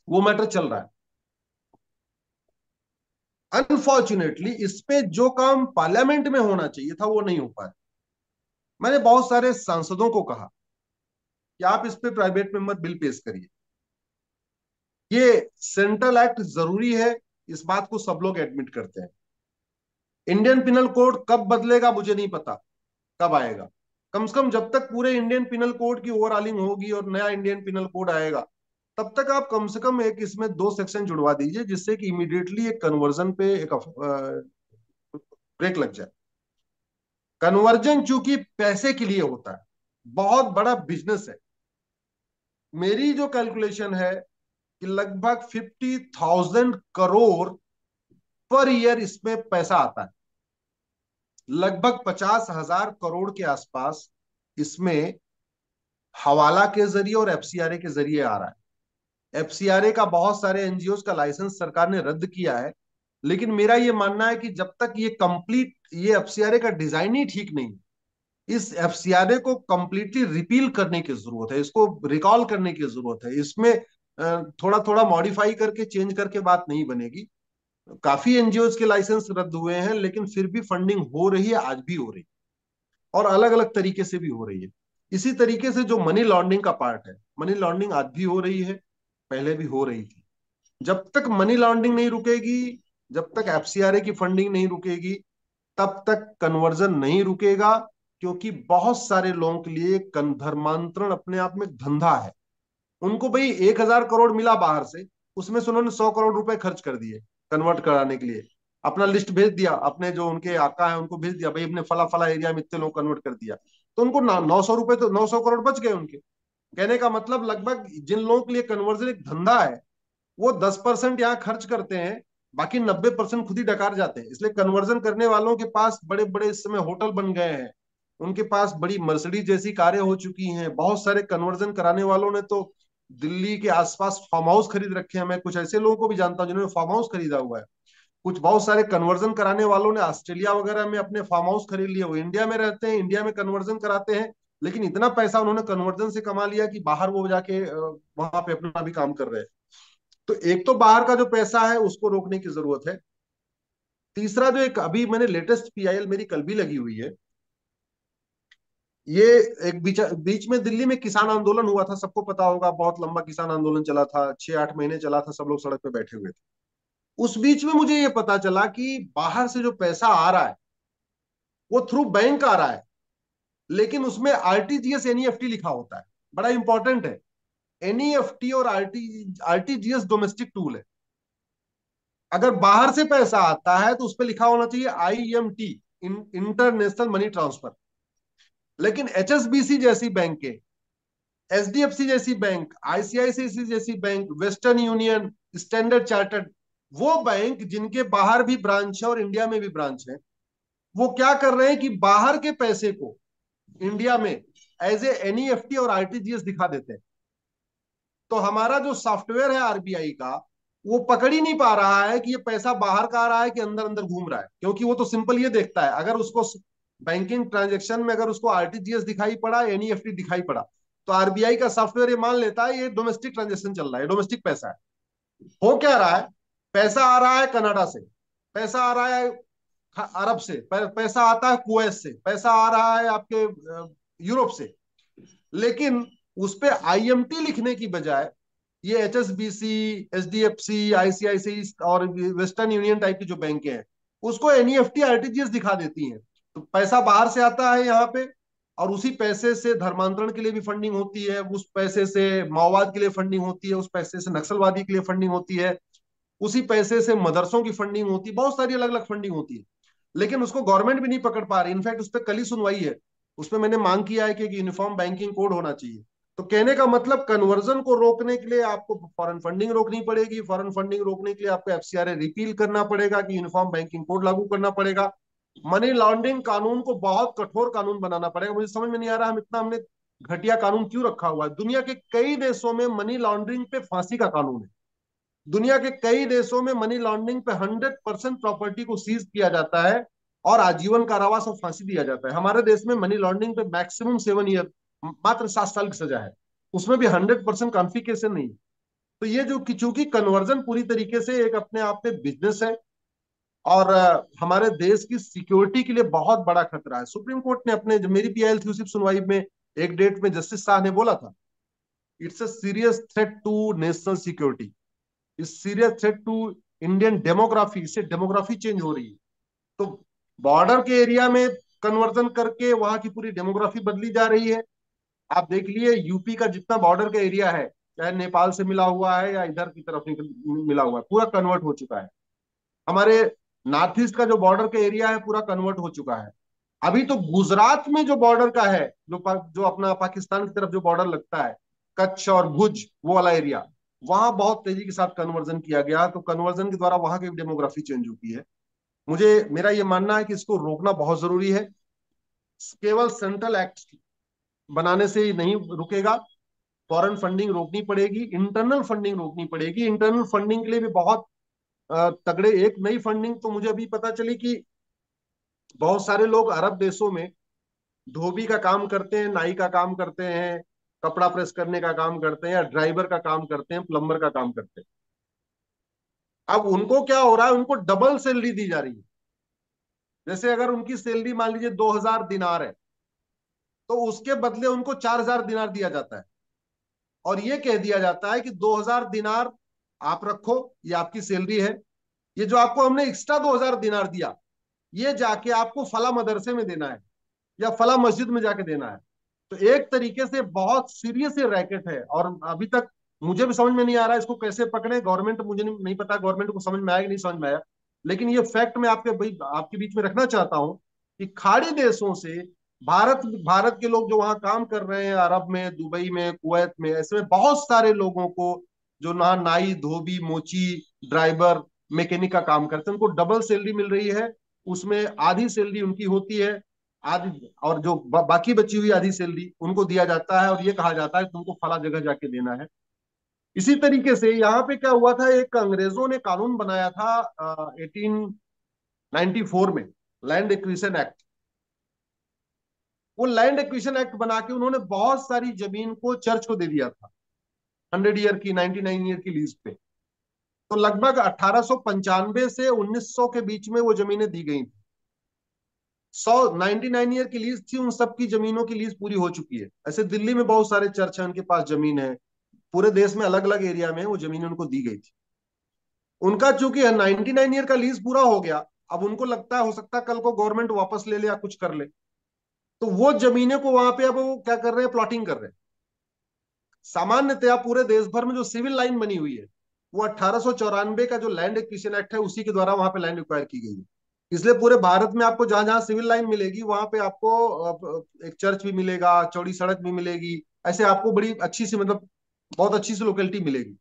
वो मैटर चल रहा है। अनफॉर्चुनेटली इस पे जो काम पार्लियामेंट में होना चाहिए था वो नहीं हो पाया। मैंने बहुत सारे सांसदों को कहा कि आप इस पे प्राइवेट मेंबर बिल पेश करिए, ये सेंट्रल एक्ट जरूरी है, इस बात को सब लोग एडमिट करते हैं। इंडियन पिनल कोड कब बदलेगा मुझे नहीं पता, कब आएगा। कम से कम जब तक पूरे इंडियन पिनल कोड की ओवरऑलिंग होगी और नया इंडियन पिनल कोड आएगा, तब तक आप कम से कम एक इसमें 2 सेक्शन जुड़वा दीजिए, जिससे कि इमीडिएटली एक कन्वर्जन पे एक ब्रेक लग जाए। कन्वर्जन चूंकि पैसे के लिए होता है, बहुत बड़ा बिजनेस है। मेरी जो कैलकुलेशन है कि लगभग 50,000 करोड़ पर ईयर इसमें पैसा आता है। लगभग 50,000 करोड़ के आसपास इसमें हवाला के जरिए और एफसीआरए के जरिए आ रहा है। एफसीआरए का बहुत सारे एनजीओ का लाइसेंस सरकार ने रद्द किया है, लेकिन मेरा ये मानना है कि जब तक ये एफसीआरए का डिजाइन ही ठीक नहीं, इस एफसीआरए को कंप्लीटली रिपील करने की जरूरत है, इसको रिकॉल करने की जरूरत है। इसमें थोड़ा थोड़ा मॉडिफाई करके चेंज करके बात नहीं बनेगी। काफी एनजीओ के लाइसेंस रद्द हुए हैं, लेकिन फिर भी फंडिंग हो रही है, आज भी हो रही है, और अलग अलग तरीके से भी हो रही है। इसी तरीके से जो मनी लॉन्ड्रिंग का पार्ट है, मनी लॉन्ड्रिंग आज भी हो रही है, पहले भी हो रही थी। जब तक मनी लॉन्ड्रिंग नहीं रुकेगी, जब तक एफसीआरए की फंडिंग नहीं रुकेगी, तब तक कन्वर्जन नहीं रुकेगा। क्योंकि बहुत सारे लोगों के लिए धर्मांतरण अपने आप में धंधा है। उनको भाई 1,000 करोड़ मिला बाहर से, उसमें से उन्होंने 100 करोड़ रुपए खर्च कर दिए कन्वर्ट कराने के लिए। अपना लिस्ट भेज दिया, अपने जो उनके आका है उनको भेज दिया, भाई अपने फला फला एरिया में इतने लोग कन्वर्ट कर दिया, तो उनको 900 रुपए, तो 900 करोड़ बच गए उनके। कहने का मतलब लगभग जिन लोगों के लिए कन्वर्जन एक धंधा है, वो 10% यहाँ खर्च करते हैं, बाकी 90% खुद ही डकार जाते हैं। इसलिए कन्वर्जन करने वालों के पास बड़े बड़े इस समय होटल बन गए हैं, उनके पास बड़ी मर्सिडीज जैसी कारें हो चुकी हैं। बहुत सारे कन्वर्जन कराने वालों ने तो दिल्ली के आसपास फार्म हाउस खरीद रखे हैं। मैं कुछ ऐसे लोगों को भी जानता हूँ जिन्होंने फार्म हाउस खरीदा हुआ है। कुछ बहुत सारे कन्वर्जन कराने वालों ने ऑस्ट्रेलिया वगैरह में अपने फार्म हाउस खरीद लिए, वो इंडिया में रहते हैं, इंडिया में कन्वर्जन कराते हैं, लेकिन इतना पैसा उन्होंने कन्वर्जन से कमा लिया कि बाहर वो जाके वहां पे अपना भी काम कर रहे हैं। तो एक तो बाहर का जो पैसा है उसको रोकने की जरूरत है। तीसरा जो एक अभी मैंने लेटेस्ट पीआईएल मेरी कल भी लगी हुई है, ये एक बीच में दिल्ली में किसान आंदोलन हुआ था, सबको पता होगा, बहुत लंबा किसान आंदोलन चला था, 6-8 महीने चला था, सब लोग सड़क पे बैठे हुए थे। उस बीच में मुझे ये पता चला कि बाहर से जो पैसा आ रहा है वो थ्रू बैंक आ रहा है, लेकिन उसमें आरटीजीएस एनईएफटी लिखा होता है। बड़ा इंपॉर्टेंट है, एनईएफटी और आरटीजीएस डोमेस्टिक टूल है। अगर बाहर से पैसा आता है तो उस पर लिखा होना चाहिए आईएमटी, इंटरनेशनल मनी ट्रांसफर। लेकिन एचएसबीसी जैसी बैंकें, एचडीएफसी जैसी बैंक, आईसीआईसीआई जैसी bank, western union, standard chartered, वो बैंक जिनके बाहर भी ब्रांच है और इंडिया में भी ब्रांच है, वो क्या कर रहे हैं कि बाहर के पैसे को इंडिया में एज ए एनईएफटी और आरटीजीएस दिखा देते हैं। तो हमारा जो सॉफ्टवेयर है आरबीआई का, वो पकड़ ही नहीं पा रहा है कि ये पैसा बाहर का आ रहा है कि अंदर अंदर घूम रहा है, क्योंकि वो तो सिंपल ये देखता है, अगर उसको बैंकिंग ट्रांजेक्शन में अगर उसको आरटीजीएस दिखाई पड़ा, एनईएफटी दिखाई पड़ा, तो आरबीआई का सॉफ्टवेयर ये मान लेता है ये डोमेस्टिक ट्रांजेक्शन चल रहा है, डोमेस्टिक पैसा है। हो क्या रहा है, पैसा आ रहा है कनाडा से, पैसा आ रहा है अरब से, पैसा आता है कुवैत से, पैसा आ रहा है आपके यूरोप से, लेकिन उस पे आईएमटी लिखने की बजाय ये एचएसबीसी, एचडीएफसी, आईसीआईसी और वेस्टर्न यूनियन टाइप की जो बैंकें हैं, उसको एनईएफटी आरटीजीएस दिखा देती हैं। तो पैसा बाहर से आता है यहाँ पे, और उसी पैसे से धर्मांतरण के लिए भी फंडिंग होती है, उस पैसे से माओवाद के लिए फंडिंग होती है, उस पैसे से नक्सलवादी के लिए फंडिंग होती है, उसी पैसे से मदरसों की फंडिंग होती है, बहुत सारी अलग अलग फंडिंग होती है। लेकिन उसको गवर्नमेंट भी नहीं पकड़ पा रही। इनफैक्ट उस पर कल ही सुनवाई है, उसमें मैंने मांग किया है कि यूनिफॉर्म बैंकिंग कोड होना चाहिए। तो कहने का मतलब, कन्वर्जन को रोकने के लिए आपको फॉरेन फंडिंग रोकनी पड़ेगी, फॉरेन फंडिंग रोकने के लिए आपको एफसीआरए रिपील करना पड़ेगा, कि यूनिफॉर्म बैंकिंग कोड लागू करना पड़ेगा, मनी लॉन्ड्रिंग कानून को बहुत कठोर कानून बनाना पड़ेगा। मुझे समझ में नहीं आ रहा हमने घटिया कानून क्यों रखा हुआ है। दुनिया के कई देशों में मनी लॉन्ड्रिंग पे फांसी का कानून है। दुनिया के कई देशों में मनी लॉन्ड्रिंग पे 100% प्रॉपर्टी को सीज किया जाता है और आजीवन कारावास और फांसी दिया जाता है। हमारे देश में मनी लॉन्ड्रिंग पे मैक्सिमम 7 ईयर, मात्र 7 साल की सजा है, उसमें भी 100% कॉन्फिकेशन नहीं। तो ये जो चूंकि कन्वर्जन पूरी तरीके से एक अपने आप में बिजनेस है और हमारे देश की सिक्योरिटी के लिए बहुत बड़ा खतरा है। सुप्रीम कोर्ट ने अपने, जो मेरी पीआईएल थी उसी सुनवाई में एक डेट में जस्टिस शाह ने बोला था, it's a serious threat to national security, is serious threat to Indian demography, इससे डेमोग्राफी चेंज हो रही है। तो बॉर्डर के एरिया में कन्वर्जन करके वहां की पूरी डेमोग्राफी बदली जा रही है। आप देख लिए यूपी का जितना बॉर्डर का एरिया है, चाहे नेपाल से मिला हुआ है या इधर की तरफ मिला हुआ है, पूरा कन्वर्ट हो चुका है। हमारे नॉर्थ ईस्ट का जो बॉर्डर का एरिया है पूरा कन्वर्ट हो चुका है। अभी तो गुजरात में जो बॉर्डर का है, जो अपना पाकिस्तान की तरफ जो बॉर्डर लगता है, कच्छ और भुज, वो वाला एरिया, वहां बहुत तेजी के साथ कन्वर्जन किया गया। तो कन्वर्जन के द्वारा वहां की डेमोग्राफी चेंज होती है। मेरा ये मानना है कि इसको रोकना बहुत जरूरी है। केवल सेंट्रल एक्ट बनाने से ही नहीं रुकेगा, फॉरेन फंडिंग रोकनी पड़ेगी, इंटरनल फंडिंग रोकनी पड़ेगी। इंटरनल फंडिंग के लिए भी बहुत तगड़े, एक नई फंडिंग तो मुझे अभी पता चली कि बहुत सारे लोग अरब देशों में धोबी का काम करते हैं, नाई का काम करते हैं, कपड़ा प्रेस करने का काम करते हैं, या ड्राइवर का काम करते हैं, प्लम्बर का काम करते हैं। अब उनको क्या हो रहा है, उनको डबल सैलरी दी जा रही है। जैसे अगर उनकी सैलरी मान लीजिए 2000 दिनार है, तो उसके बदले उनको 4000 दिनार दिया जाता है, और ये कह दिया जाता है कि 2000 दिनार आप रखो, ये आपकी सैलरी है, ये जो आपको हमने एक्स्ट्रा 2000 दिनार दिया, ये जाके आपको फला मदरसे में देना है या फला मस्जिद में जाके देना है। तो एक तरीके से बहुत सीरियस ये रैकेट है, और अभी तक मुझे भी समझ में नहीं आ रहा है इसको कैसे पकड़े। गवर्नमेंट, मुझे नहीं पता गवर्नमेंट को समझ में आया कि नहीं समझ में आया, लेकिन ये फैक्ट मैं आपके बीच में रखना चाहता हूं कि खाड़ी देशों से भारत भारत के लोग जो वहां काम कर रहे हैं, अरब में, दुबई में, कुवैत में, ऐसे में बहुत सारे लोगों को जो नाई, धोबी, मोची, ड्राइवर, मैकेनिक का काम करते हैं, उनको डबल सैलरी मिल रही है। उसमें आधी सैलरी उनकी होती है, आधी, और जो बाकी बची हुई आधी सैलरी उनको दिया जाता है, और ये कहा जाता है तुमको फला जगह जाके देना है। इसी तरीके से यहाँ पे क्या हुआ था, एक अंग्रेजों ने कानून बनाया था 1894 में, लैंड एक्विजिशन एक्ट। वो लैंड एक्विजिशन एक्ट बना के उन्होंने बहुत सारी जमीन को चर्च को दे दिया था, 100 ईयर की, 99 ईयर की लीज पे। तो लगभग 1895 से 1900 के बीच में वो जमीनें दी गई थी। 99 ईयर की लीज थी, उन सब की जमीनों की लीज पूरी हो चुकी है। ऐसे दिल्ली में बहुत सारे चर्च हैं, उनके पास जमीन है, पूरे देश में अलग अलग एरिया में वो जमीन उनको दी गई थी। उनका चूंकि 99 ईयर का लीज पूरा हो गया, अब उनको लगता है हो सकता है कल को गवर्नमेंट वापस ले ले या कुछ कर ले, तो वो जमीनें को वहां पे अब वो क्या कर रहे हैं, प्लॉटिंग कर रहे हैं। सामान्यतया पूरे देश भर में जो सिविल लाइन बनी हुई है, वो 1894 का जो लैंड एक्विजिशन एक्ट है उसी के द्वारा वहां पे लैंड एक्वायर की गई है। इसलिए पूरे भारत में आपको जहां जहां सिविल लाइन मिलेगी वहां पे आपको एक चर्च भी मिलेगा, चौड़ी सड़क भी मिलेगी, ऐसे आपको बड़ी अच्छी सी मतलब बहुत अच्छी सी लोकेलिटी मिलेगी।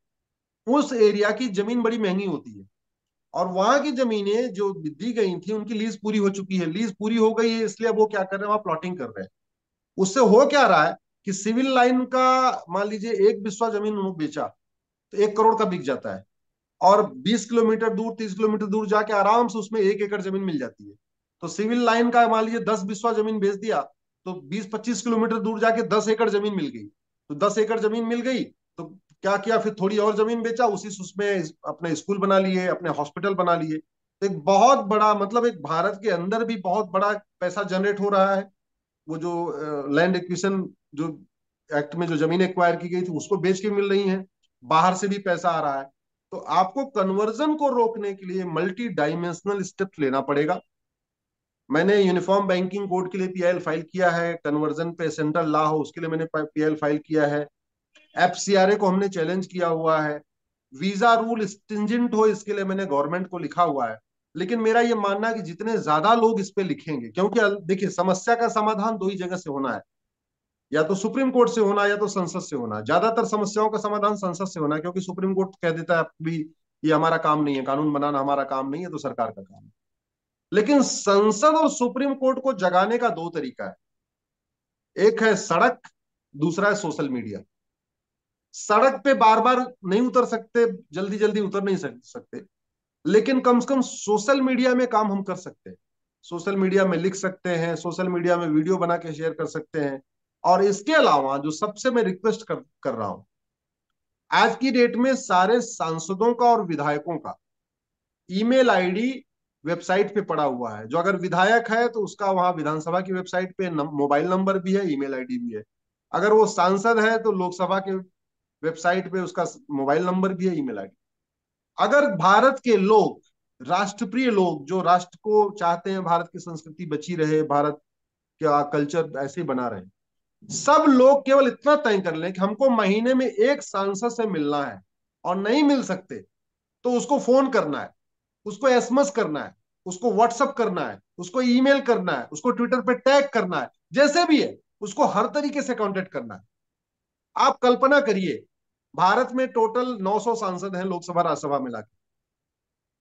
उस एरिया की जमीन बड़ी महंगी होती है, और वहां की जमीनें जो दी गई थी उनकी लीज पूरी हो चुकी है, लीज पूरी हो गई है, इसलिए अब वो क्या कर रहे हैं, वहां प्लॉटिंग कर रहे हैं। उससे हो क्या रहा है कि सिविल लाइन का मान लीजिए एक बिस्वा जमीन उन्होंने बेचा तो 1 करोड़ का बिक जाता है, और 20 किलोमीटर दूर 30 किलोमीटर दूर जाके आराम से उसमें 1 एकड़ जमीन मिल जाती है। तो सिविल लाइन का मान लीजिए 10 बिस्वा जमीन बेच दिया, तो 20-25 किलोमीटर दूर जाके 10 एकड़ जमीन मिल गई। तो 10 एकड़ जमीन मिल गई तो क्या किया, फिर थोड़ी और जमीन बेचा, उसी से उसमें अपने स्कूल बना लिए, अपने हॉस्पिटल बना लिए। तो एक बहुत बड़ा मतलब एक भारत के अंदर भी बहुत बड़ा पैसा जनरेट हो रहा है। वो जो लैंड एक्विजिशन जो एक्ट में जो जमीन एक्वायर की गई थी उसको बेच के मिल रही है, बाहर से भी पैसा आ रहा है। तो आपको कन्वर्जन को रोकने के लिए मल्टी डायमेंशनल स्टेप लेना पड़ेगा। मैंने यूनिफॉर्म बैंकिंग कोड के लिए पीआईएल फाइल किया है, कन्वर्जन पे सेंट्रल लॉ हो उसके लिए मैंने पीआईएल फाइल किया है, एफसीआरए को हमने चैलेंज किया हुआ है, वीजा रूल स्ट्रिंजेंट हो इसके लिए मैंने गवर्नमेंट को लिखा हुआ है। लेकिन मेरा ये मानना है कि जितने ज्यादा लोग इस पे लिखेंगे, क्योंकि देखिए समस्या का समाधान दो ही जगह से होना है, या तो सुप्रीम कोर्ट से होना या तो संसद से होना। ज्यादातर समस्याओं का समाधान संसद से होना है, क्योंकि सुप्रीम कोर्ट कह देता है भी ये हमारा काम नहीं है, कानून बनाना हमारा काम नहीं है, तो सरकार का काम है। लेकिन संसद और सुप्रीम कोर्ट को जगाने का दो तरीका है, एक है सड़क, दूसरा है सोशल मीडिया। सड़क पे बार बार नहीं उतर सकते, जल्दी जल्दी उतर नहीं सकते, लेकिन कम से कम सोशल मीडिया में काम हम कर सकते हैं। सोशल मीडिया में लिख सकते हैं, सोशल मीडिया में वीडियो बना के शेयर कर सकते हैं। और इसके अलावा जो सबसे मैं रिक्वेस्ट कर रहा हूं, आज की डेट में सारे सांसदों का और विधायकों का ईमेल आईडी वेबसाइट पे पड़ा हुआ है। जो अगर विधायक है तो उसका वहां विधानसभा की वेबसाइट पे मोबाइल नंबर भी है, ईमेल आईडी भी है। अगर वो सांसद है तो लोकसभा के वेबसाइट पे उसका मोबाइल नंबर भी है, ईमेल आईडी। अगर भारत के लोग, राष्ट्रप्रिय लोग जो राष्ट्र को चाहते हैं, भारत की संस्कृति बची रहे, भारत का कल्चर ऐसे ही बना रहे, सब लोग केवल इतना तय कर लें कि हमको महीने में एक सांसद से मिलना है, और नहीं मिल सकते तो उसको फोन करना है, उसको एसएमएस करना है, उसको व्हाट्सअप करना है, उसको ईमेल करना है, उसको ट्विटर पे टैग करना है, जैसे भी है उसको हर तरीके से कांटेक्ट करना है। आप कल्पना करिए, भारत में टोटल 900 सांसद हैं लोकसभा राज्यसभा मिला के,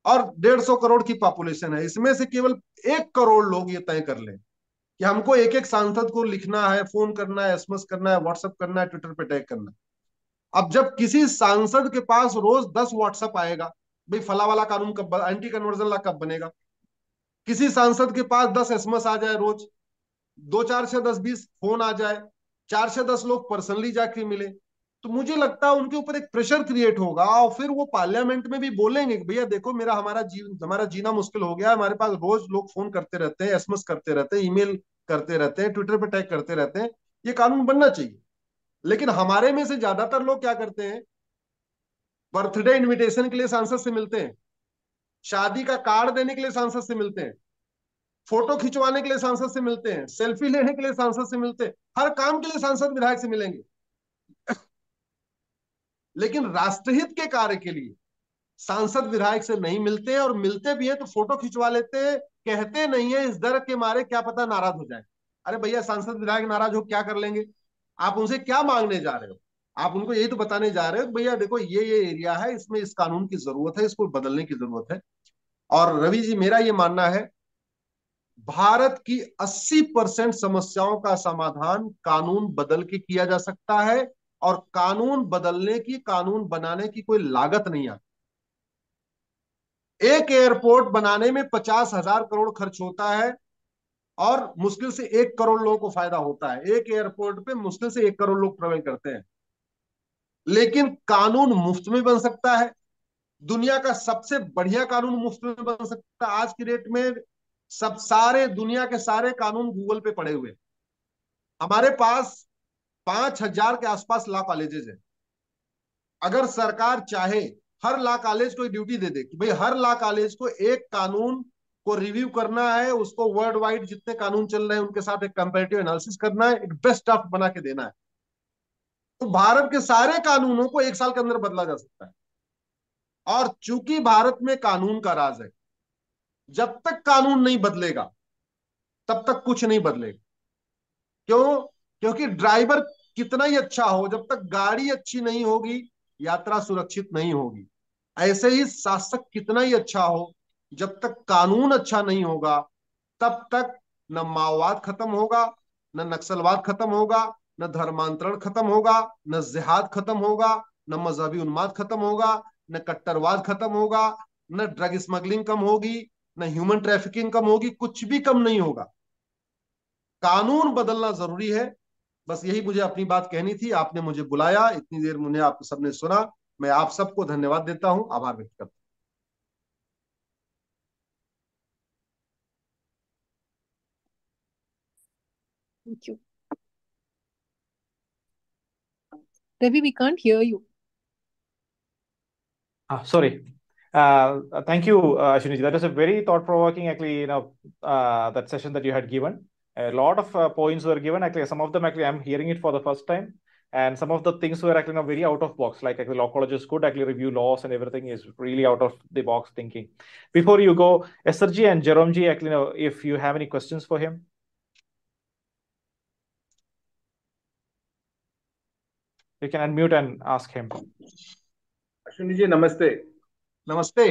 और 150 करोड़ की पॉपुलेशन है। इसमें से केवल 1 करोड़ लोग ये तय कर लें कि हमको एक एक सांसद को लिखना है, फोन करना है, एसएमएस करना है, व्हाट्सएप करना है, ट्विटर पे टैग करना है। अब जब किसी सांसद के पास रोज 10 व्हाट्सएप आएगा, भाई फला वाला कानून कब, एंटी कन्वर्जन लॉ कब बनेगा, किसी सांसद के पास 10 एसएमएस आ जाए रोज, 2 4 6 10 20 फोन आ जाए, 4 से 10 लोग पर्सनली जाके मिले, तो मुझे लगता है उनके ऊपर एक प्रेशर क्रिएट होगा, और फिर वो पार्लियामेंट में भी बोलेंगे कि भैया देखो मेरा हमारा जीना मुश्किल हो गया, हमारे पास रोज लोग फोन करते रहते हैं, एसएमएस करते रहते हैं, ईमेल करते रहते हैं, ट्विटर पे टैग करते रहते हैं, ये कानून बनना चाहिए। लेकिन हमारे में से ज्यादातर लोग क्या करते हैं, बर्थडे इनविटेशन के लिए सांसद से मिलते हैं, शादी का कार्ड देने के लिए सांसद से मिलते हैं, फोटो खिंचवाने के लिए सांसद से मिलते हैं, सेल्फी लेने के लिए सांसद से मिलते हैं, हर काम के लिए सांसद विधायक से मिलेंगे। लेकिन राष्ट्रहित के कार्य के लिए सांसद विधायक से नहीं मिलते हैं, और मिलते भी हैं तो फोटो खिंचवा लेते हैं, कहते नहीं है इस डर के मारे क्या पता नाराज हो जाए। अरे भैया सांसद विधायक नाराज हो क्या कर लेंगे, आप उनसे क्या मांगने जा रहे हो, आप उनको यही तो बताने जा रहे हो भैया देखो ये एरिया है, इसमें इस कानून की जरूरत है, इसको बदलने की जरूरत है। और रवि जी मेरा ये मानना है, भारत की 80% समस्याओं का समाधान कानून बदल के किया जा सकता है, और कानून बदलने की, कानून बनाने की कोई लागत नहीं आती। एक एयरपोर्ट बनाने में 50,000 करोड़ खर्च होता है, और मुश्किल से 1 करोड़ लोगों को फायदा होता है। एक एयरपोर्ट पे मुश्किल से 1 करोड़ लोग ट्रेवल करते हैं। लेकिन कानून मुफ्त में बन सकता है, दुनिया का सबसे बढ़िया कानून मुफ्त में बन सकता है। आज की डेट में सब सारे दुनिया के सारे कानून गूगल पे पड़े हुए। हमारे पास 5,000 के आसपास लॉ कॉलेजेस है। अगर सरकार चाहे हर लॉ कॉलेज को ड्यूटी दे दे कि भाई हर लॉ कॉलेज को एक कानून को रिव्यू करना है, उसको वर्ल्ड वाइड जितने कानून चल रहे हैं उनके साथ एक कंपैरेटिव एनालिसिस करना है, एक बेस्ट ड्राफ्ट बना के देना है, तो भारत के सारे कानूनों को 1 साल के अंदर बदला जा सकता है। और चूंकि भारत में कानून का राज है, जब तक कानून नहीं बदलेगा तब तक कुछ नहीं बदलेगा। क्यों? क्योंकि ड्राइवर कितना ही अच्छा हो, जब तक गाड़ी अच्छी नहीं होगी यात्रा सुरक्षित नहीं होगी। ऐसे ही शासक कितना ही अच्छा हो, जब तक कानून अच्छा नहीं होगा तब तक न माओवाद खत्म होगा, न नक्सलवाद खत्म होगा, न धर्मांतरण खत्म होगा, न जिहाद खत्म होगा, न मजहबी उन्माद खत्म होगा, न कट्टरवाद खत्म होगा, न ड्रग स्मगलिंग कम होगी, न ह्यूमन ट्रैफिकिंग कम होगी, कुछ भी कम नहीं होगा। कानून बदलना जरूरी है। बस यही मुझे अपनी बात कहनी थी। आपने मुझे बुलाया, इतनी देर मुझे आप सबने सुना। मैं आप सबको धन्यवाद देता हूं, आभार व्यक्त करता
Thank you. Ravi, we can't hear you.
Sorry. Thank you, Ashwini. That was a very thought-provoking, actually, that session that you had given. A lot of points were given. Actually, some of them, actually, I'm hearing it for the first time. And some of the things were actually very out of box. Like, actually, law colleges could actually review laws and everything is really out of the box thinking. Before you go, SRG and Jerome ji, actually, if you have any questions for him. You can unmute and ask him.
Ashwini ji नमस्ते।
नमस्ते।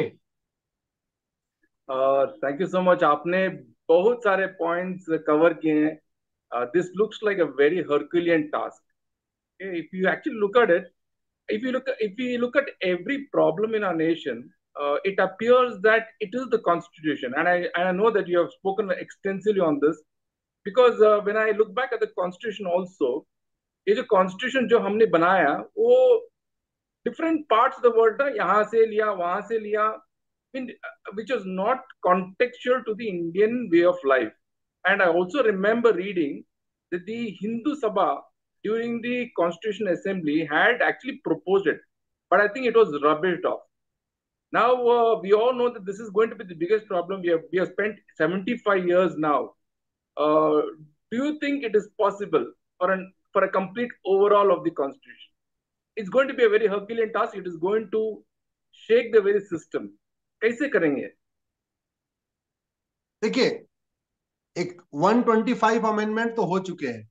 Thank you so much. आपने बहुत सारे पॉइंट्स कवर किए हैं। This looks like a very herculean task. If you actually look at it, if we look at every problem in our nation, it appears that it is the constitution, and I know that you have spoken extensively on this, because when I look back at the constitution also, ये जो constitution जो हमने बनाया वो different parts of the world था, यहाँ से लिया वहां से लिया, which was not contextual to the Indian way of life. And I also remember reading that the Hindu Sabha during the Constitution Assembly had actually proposed it, but I think it was rubbished off. Now we all know that this is going to be the biggest problem. We have spent 75 years now. Do you think it is possible for a complete overhaul of the Constitution? It's going to be a very Herculean task. It is going to shake the very system. कैसे करेंगे?
देखिए, एक 125 अमेंडमेंट तो हो चुके हैं,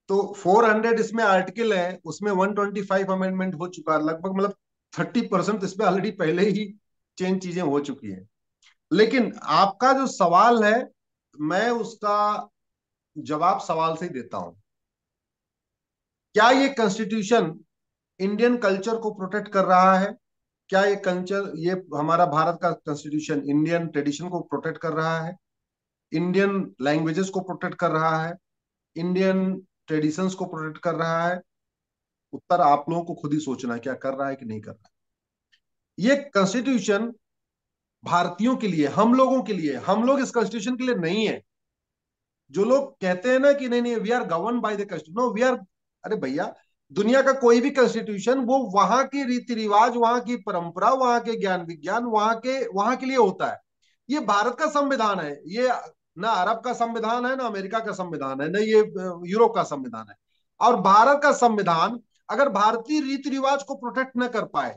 तो 400 इसमें आर्टिकल है, उसमें 125 अमेंडमेंट हो चुका है लगभग, मतलब 30% इसमें ऑलरेडी पहले ही चेंज चीजें हो चुकी हैं। लेकिन आपका जो सवाल है, मैं उसका जवाब सवाल से ही देता हूं। क्या ये कॉन्स्टिट्यूशन इंडियन कल्चर को प्रोटेक्ट कर रहा है? क्या ये कल्चर, ये हमारा भारत का कॉन्स्टिट्यूशन इंडियन ट्रेडिशन को प्रोटेक्ट कर रहा है, इंडियन लैंग्वेजेस को प्रोटेक्ट कर रहा है, इंडियन ट्रेडिशंस को प्रोटेक्ट कर रहा है? उत्तर आप लोगों को खुद ही सोचना है, क्या कर रहा है कि नहीं कर रहा है। ये कॉन्स्टिट्यूशन भारतीयों के लिए, हम लोगों के लिए, हम लोग इस कॉन्स्टिट्यूशन के लिए नहीं है। जो लोग कहते हैं ना कि नहीं नहीं we are govern by the constitution, no we are, अरे भैया, दुनिया का कोई भी कॉन्स्टिट्यूशन वो वहां के रीति रिवाज, वहां की परंपरा, वहां के ज्ञान विज्ञान, वहां के लिए होता है। ये भारत का संविधान है, ये ना अरब का संविधान है, ना अमेरिका का संविधान है, ना ये यूरोप का संविधान है। और भारत का संविधान अगर भारतीय रीति रिवाज को प्रोटेक्ट न कर पाए,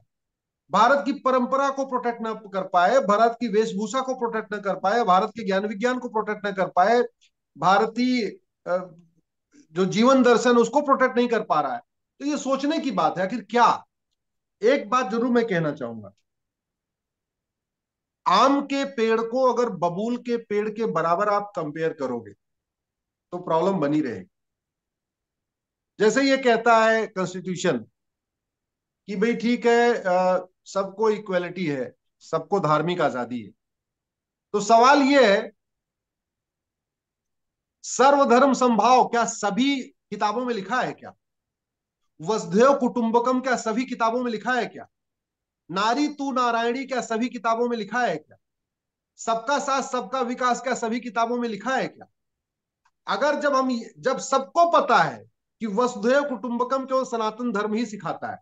भारत की परंपरा को प्रोटेक्ट न कर पाए, भारत की वेशभूषा को प्रोटेक्ट न कर पाए, भारत के ज्ञान विज्ञान को प्रोटेक्ट न कर पाए, भारतीय जो जीवन दर्शन उसको प्रोटेक्ट नहीं कर पा रहा है, तो ये सोचने की बात है। आखिर क्या, एक बात जरूर मैं कहना चाहूंगा, आम के पेड़ को अगर बबूल के पेड़ के बराबर आप कंपेयर करोगे तो प्रॉब्लम बनी रहेगी। जैसे ये कहता है कॉन्स्टिट्यूशन कि भाई ठीक है, सबको इक्वेलिटी है, सबको धार्मिक आजादी है, तो सवाल ये है, सर्वधर्म समभाव क्या सभी किताबों में लिखा है? क्या वसुधैव कुटुंबकम क्या सभी किताबों में लिखा है? क्या नारी तू नारायणी क्या सभी किताबों में लिखा है? क्या सबका साथ सबका विकास क्या सभी किताबों में लिखा है? क्या अगर जब सबको पता है कि वसुधैव कुटुंबकम केवल सनातन धर्म ही सिखाता है,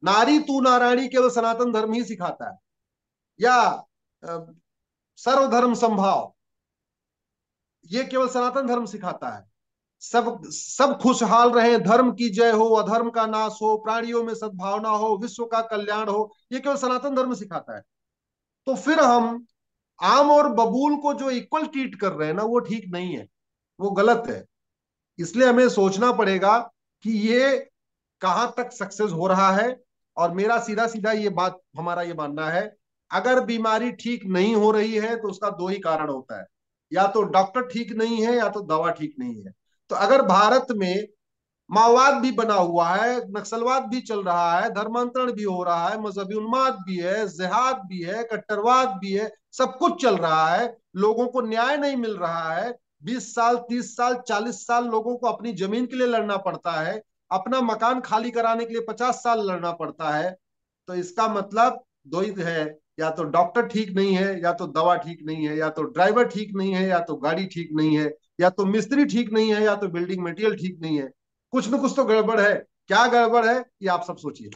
नारी तू नारायणी केवल सनातन धर्म ही सिखाता है, या सर्वधर्म संभाव ये केवल सनातन धर्म सिखाता है, सब खुशहाल रहे, धर्म की जय हो, अधर्म का नाश हो, प्राणियों में सद्भावना हो, विश्व का कल्याण हो, ये केवल सनातन धर्म सिखाता है, तो फिर हम आम और बबूल को जो इक्वल ट्रीट कर रहे हैं ना, वो ठीक नहीं है, वो गलत है। इसलिए हमें सोचना पड़ेगा कि ये कहां तक सक्सेस हो रहा है। और मेरा सीधा सीधा ये बात, हमारा ये मानना है, अगर बीमारी ठीक नहीं हो रही है तो उसका दो ही कारण होता है, या तो डॉक्टर ठीक नहीं है या तो दवा ठीक नहीं है। तो अगर भारत में माओवाद भी बना हुआ है, नक्सलवाद भी चल रहा है, धर्मांतरण भी हो रहा है, मजहबी उन्माद भी है, जिहाद भी है, कट्टरवाद भी है, सब कुछ चल रहा है, लोगों को न्याय नहीं मिल रहा है, 20 साल 30 साल 40 साल लोगों को अपनी जमीन के लिए लड़ना पड़ता है, अपना मकान खाली कराने के लिए 50 साल लड़ना पड़ता है, तो इसका मतलब दो ही है, या तो डॉक्टर ठीक नहीं है या तो दवा ठीक नहीं है, या तो ड्राइवर ठीक नहीं है या तो गाड़ी ठीक नहीं है, या तो मिस्त्री ठीक नहीं है या तो बिल्डिंग मटेरियल ठीक नहीं है। कुछ न कुछ तो गड़बड़ है। क्या गड़बड़ है ये आप सब सोचिए।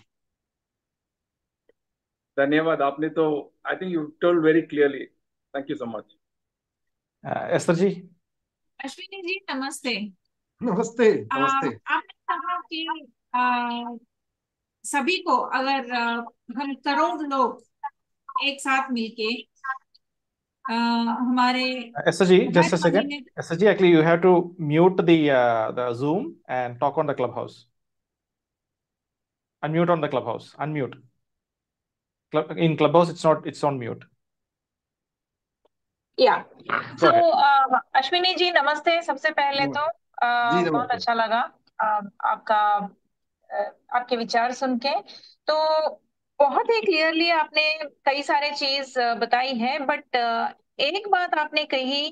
धन्यवाद, आपने तो I think you told very clearly. Thank you so much.
Esther ji.
Ashwini ji नमस्ते।
नमस्ते नमस्ते।
आपने कहा कि सभी को अगर हम करोड़ लोग एक साथ मिलके हमारे
Esther ji, just
her
a second.
महीने
Esther ji, actually you have to mute the Zoom and talk on the Clubhouse. Unmute on the Clubhouse. Unmute. In Clubhouse, it's on mute.
या सो अश्विनी जी नमस्ते। सबसे पहले तो
जी
बहुत
नमस्ते।
अच्छा लगा आपका आपके विचार सुन के। तो बहुत ही क्लियरली आपने कई सारे चीज बताई है, बट एक बात आपने कही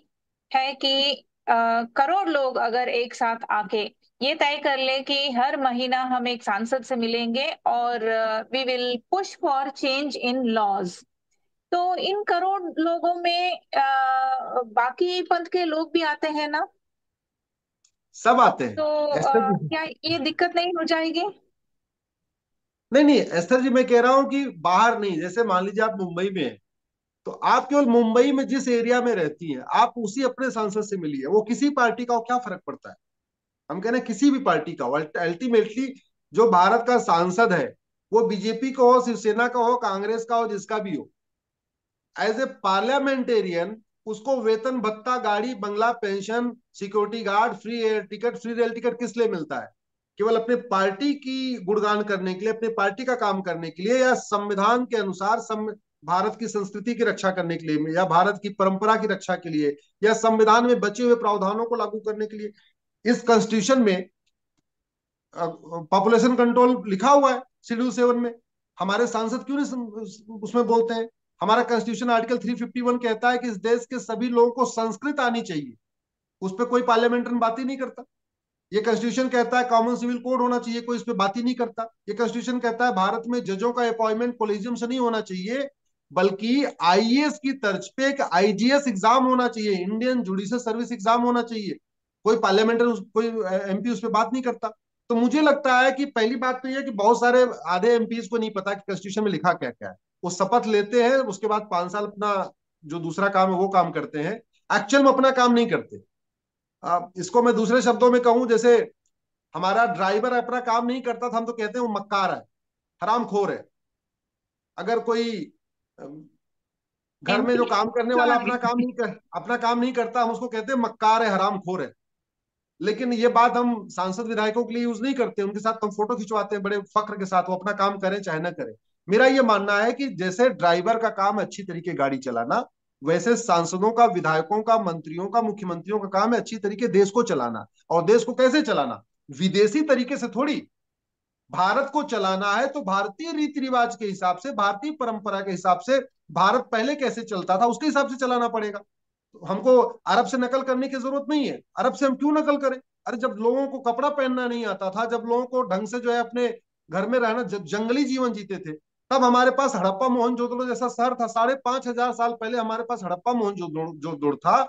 है कि करोड़ लोग अगर एक साथ आके ये तय कर ले कि हर महीना हम एक सांसद से मिलेंगे और we will push for change in laws, तो इन करोड़ लोगों में बाकी पंथ के लोग भी आते हैं ना?
सब आते हैं।
तो
एस्तर जी,
क्या ये दिक्कत नहीं हो जाएगी?
नहीं नहीं एस्तर जी, मैं कह रहा हूं कि बाहर नहीं, जैसे मान लीजिए आप मुंबई में हैं, तो आप केवल मुंबई में जिस एरिया में रहती हैं आप उसी अपने सांसद से मिलिए, वो किसी पार्टी का हो, क्या फर्क पड़ता है। हम कह रहे हैं किसी भी पार्टी का हो, अल्टीमेटली जो भारत का सांसद है वो बीजेपी का हो, शिवसेना का हो, कांग्रेस का हो, जिसका भी हो, एज ए पार्लियामेंटेरियन उसको वेतन भत्ता, गाड़ी बंगला, pension, security guard, free air ticket, free rail ticket किस लिए मिलता है? केवल अपने पार्टी की गुणगान करने के लिए, अपने पार्टी का काम करने के लिए, या संविधान के अनुसार भारत की संस्कृति की रक्षा करने के लिए, या भारत की परंपरा की रक्षा के लिए, या संविधान में बचे हुए प्रावधानों को लागू करने के लिए? इस कॉन्स्टिट्यूशन में पॉपुलेशन कंट्रोल लिखा हुआ है शेड्यूल 7 में। हमारे सांसद क्यों नहीं उसमें बोलते हैं? हमारा कॉन्स्टिट्यूशन आर्टिकल 351 कहता है कि इस देश के सभी लोगों को संस्कृत आनी चाहिए, उस पर कोई पार्लियामेंट्रियन बात ही नहीं करता। ये कॉन्स्टिट्यूशन कहता है कॉमन सिविल कोड होना चाहिए, कोई इस पर बात ही नहीं करता। ये कॉन्स्टिट्यूशन कहता है भारत में जजों का अपॉइंटमेंट कोलिजियम से नहीं होना चाहिए, बल्कि आईएएस की तर्ज पे एक आईजीएस एग्जाम होना चाहिए, इंडियन जुडिशियल सर्विस एग्जाम होना चाहिए। कोई पार्लियामेंट्री, कोई एमपी उस पर बात नहीं करता। तो मुझे लगता है कि पहली बात तो यह कि बहुत सारे आधे एमपीज को नहीं पता कि कॉन्स्टिट्यूशन में लिखा क्या क्या है। वो शपथ लेते हैं, उसके बाद 5 साल अपना जो दूसरा काम है वो काम करते हैं, एक्चुअल में अपना काम नहीं करते। इसको मैं दूसरे शब्दों में कहूं, जैसे हमारा ड्राइवर अपना काम नहीं करता था, हम तो कहते हैं वो मक्कार है, हरामखोर है। अगर कोई घर में जो
एमपी
काम करने वाला अपना काम नहीं करता, हम उसको कहते हैं मक्कार है, हरामखोर है। लेकिन ये बात हम सांसद विधायकों के लिए यूज नहीं करते, उनके साथ हम फोटो खिंचवाते हैं बड़े फख्र के साथ, वो अपना काम करें चाहे ना करें। मेरा ये मानना है कि जैसे ड्राइवर का काम है अच्छी तरीके गाड़ी चलाना, वैसे सांसदों का, विधायकों का, मंत्रियों का, मुख्यमंत्रियों का काम है अच्छी तरीके देश को चलाना। और देश को कैसे चलाना? विदेशी तरीके से थोड़ी। भारत को चलाना है तो भारतीय रीति रिवाज के हिसाब से, भारतीय परंपरा के हिसाब से, भारत पहले कैसे चलता था उसके हिसाब से चलाना पड़ेगा। तो हमको अरब से नकल करने की जरूरत नहीं है। अरब से हम क्यों नकल करें? अरे जब लोगों को कपड़ा पहनना नहीं आता था, जब लोगों को ढंग से जो है अपने घर में रहना, जब जंगली जीवन जीते थे, तब हमारे पास हड़प्पा मोहनजोदड़ो जैसा शहर था। 5,500 साल पहले हमारे पास हड़प्पा मोहनजोदड़ो था,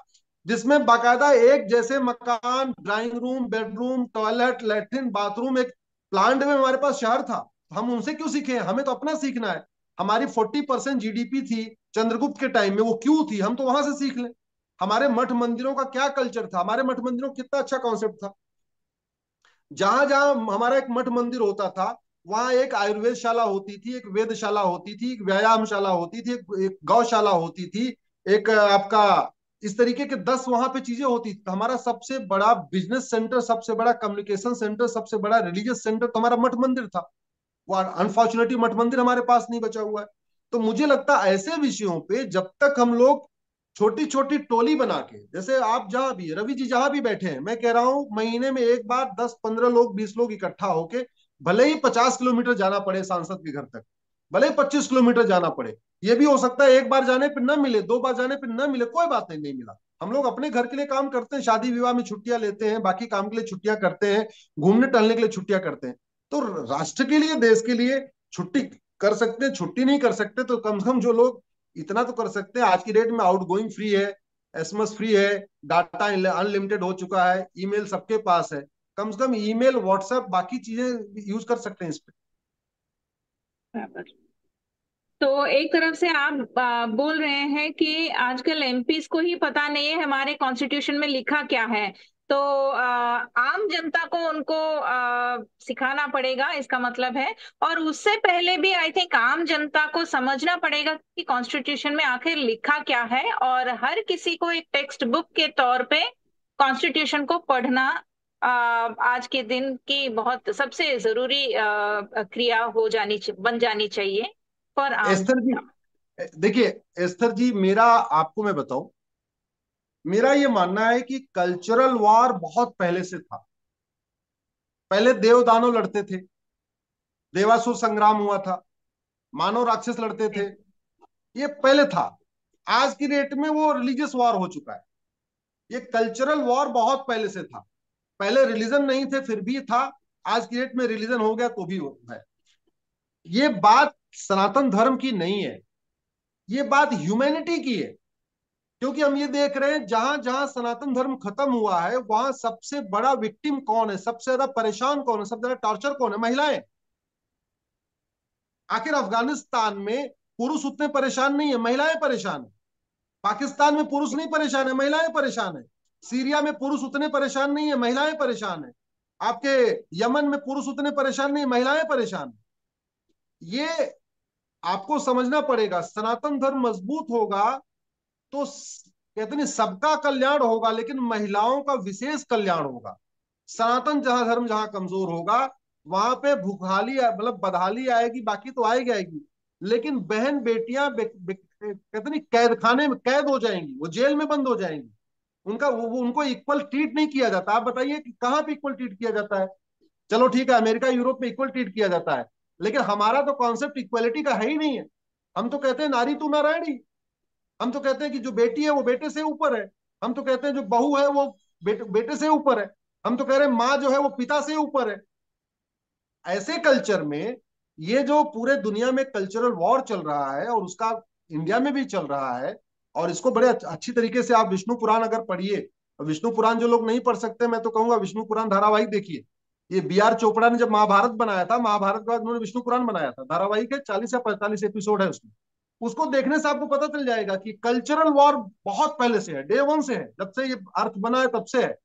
जिसमें बाकायदा एक जैसे मकान, drawing room, bedroom, toilet, latrine, bathroom, एक प्लांट में हमारे पास शहर था। हम उनसे क्यों सीखे? हमें तो अपना सीखना है। हमारी 40% जीडीपी थी चंद्रगुप्त के टाइम में, वो क्यों थी? हम तो वहां से सीख लें। हमारे मठ मंदिरों का क्या कल्चर था, हमारे मठ मंदिरों का कितना अच्छा कॉन्सेप्ट था। जहां जहां हमारा एक मठ मंदिर होता था, वहां एक आयुर्वेद शाला होती थी, एक वेदशाला होती थी, एक व्यायामशाला होती थी, एक गौशाला होती थी, एक आपका इस तरीके के 10 वहां पे चीजें होती। तो हमारा सबसे बड़ा बिजनेस सेंटर, सबसे बड़ा कम्युनिकेशन सेंटर, सबसे बड़ा रिलीजियस सेंटर तो हमारा मठ मंदिर था। वो अनफॉर्चुनेटली मठ मंदिर हमारे पास नहीं बचा हुआ है। तो मुझे लगता है ऐसे विषयों पे जब तक हम लोग छोटी छोटी टोली बना के, जैसे आप जहां भी, रवि जी जहां भी बैठे हैं, मैं कह रहा हूं महीने में एक बार 10-15 लोग, 20 लोग इकट्ठा होके, भले ही 50 किलोमीटर जाना पड़े सांसद के घर तक, भले ही 25 किलोमीटर जाना पड़े, ये भी हो सकता है एक बार जाने पर न मिले, 2 बार जाने पर न मिले, कोई बात नहीं, नहीं मिला, हम लोग अपने घर के लिए काम करते हैं, शादी विवाह में छुट्टियां लेते हैं, बाकी काम के लिए छुट्टियां करते हैं, घूमने टहलने के लिए छुट्टियां करते हैं। तो राष्ट्र के लिए, देश के लिए छुट्टी कर सकते हैं, छुट्टी नहीं कर सकते तो कम से कम जो लोग इतना तो कर सकते हैं। आज की डेट में आउट गोइंग फ्री है, एसएमएस फ्री है, डाटा अनलिमिटेड हो चुका है, ईमेल सबके पास है, कम से कम ईमेल, व्हाट्सएप, बाकी चीजें यूज कर सकते हैं इस पे।
तो एक तरफ से आप बोल रहे हैं कि आजकल एमपीस को ही पता नहीं है हमारे कॉन्स्टिट्यूशन में लिखा क्या है, तो आम जनता को उनको सिखाना पड़ेगा, इसका मतलब है। और उससे पहले भी आई थिंक आम जनता को समझना पड़ेगा कि कॉन्स्टिट्यूशन में आखिर लिखा क्या है, और हर किसी को एक टेक्स्ट बुक के तौर पे कॉन्स्टिट्यूशन को पढ़ना आज के दिन की बहुत सबसे जरूरी क्रिया बन जानी चाहिए फॉर आम
एस्तर जी,
जनता।
देखिए एस्तर जी, मेरा आपको मैं बताऊं, मेरा ये मानना है कि कल्चरल वॉर बहुत पहले से था। पहले देव दानव लड़ते थे, देवासुर संग्राम हुआ था, मानव राक्षस लड़ते थे, ये पहले था। आज की डेट में वो रिलीजियस वॉर हो चुका है। ये कल्चरल वॉर बहुत पहले से था। पहले रिलीजन नहीं थे फिर भी था, आज की डेट में रिलीजन हो गया तो भी है। ये बात सनातन धर्म की नहीं है, ये बात ह्यूमैनिटी की है। क्योंकि हम ये देख रहे हैं जहां जहां सनातन धर्म खत्म हुआ है, वहां सबसे बड़ा विक्टिम कौन है, सबसे ज्यादा परेशान कौन है, सबसे ज्यादा टॉर्चर कौन है? महिलाएं। आखिर अफगानिस्तान में पुरुष उतने परेशान नहीं है, महिलाएं परेशान है। पाकिस्तान में पुरुष नहीं परेशान है, महिलाएं परेशान है। सीरिया में पुरुष उतने परेशान नहीं है, महिलाएं परेशान है। आपके यमन में पुरुष उतने परेशान नहीं, महिलाएं परेशान है। ये आपको समझना पड़ेगा। सनातन धर्म मजबूत होगा तो कहते नहीं सबका कल्याण होगा, लेकिन महिलाओं का विशेष कल्याण होगा। सनातन जहां धर्म जहां कमजोर होगा, वहां पे भूखहाली मतलब बदहाली आएगी, बाकी तो आएगी आएगी, लेकिन बहन बेटियां कहते नहीं कैद खाने में कैद हो जाएंगी, वो जेल में बंद हो जाएंगी। उनका वो उनको इक्वल ट्रीट नहीं किया जाता। आप बताइए कि कहाँ पे इक्वल ट्रीट किया जाता है? चलो ठीक है, अमेरिका यूरोप में इक्वल ट्रीट किया जाता है, लेकिन हमारा तो कॉन्सेप्ट इक्वलिटी का है ही नहीं है। हम तो कहते हैं नारी तू नारायणी। हम तो कहते हैं कि जो बेटी है वो बेटे से ऊपर है। हम तो कहते हैं जो बहू है वो बेटे से ऊपर है। हम तो कह रहे हैं माँ जो है वो पिता से ऊपर है। ऐसे कल्चर में ये जो पूरे दुनिया में कल्चरल वॉर चल रहा है, और उसका इंडिया में भी चल रहा है, और इसको बड़े अच्छी तरीके से आप विष्णु पुराण अगर पढ़िए, विष्णु पुराण जो लोग नहीं पढ़ सकते, मैं तो कहूंगा विष्णु पुराण धारावाहिक देखिए। ये बी आर चोपड़ा ने जब महाभारत बनाया था, महाभारत के बाद उन्होंने विष्णु पुराण बनाया था, धारावाहिक है, 40 या 45 एपिसोड है उसमें। उसको देखने से आपको पता चल जाएगा कि कल्चरल वॉर बहुत पहले से है, डे वन से है, जब से ये अर्थ बना है तब से है।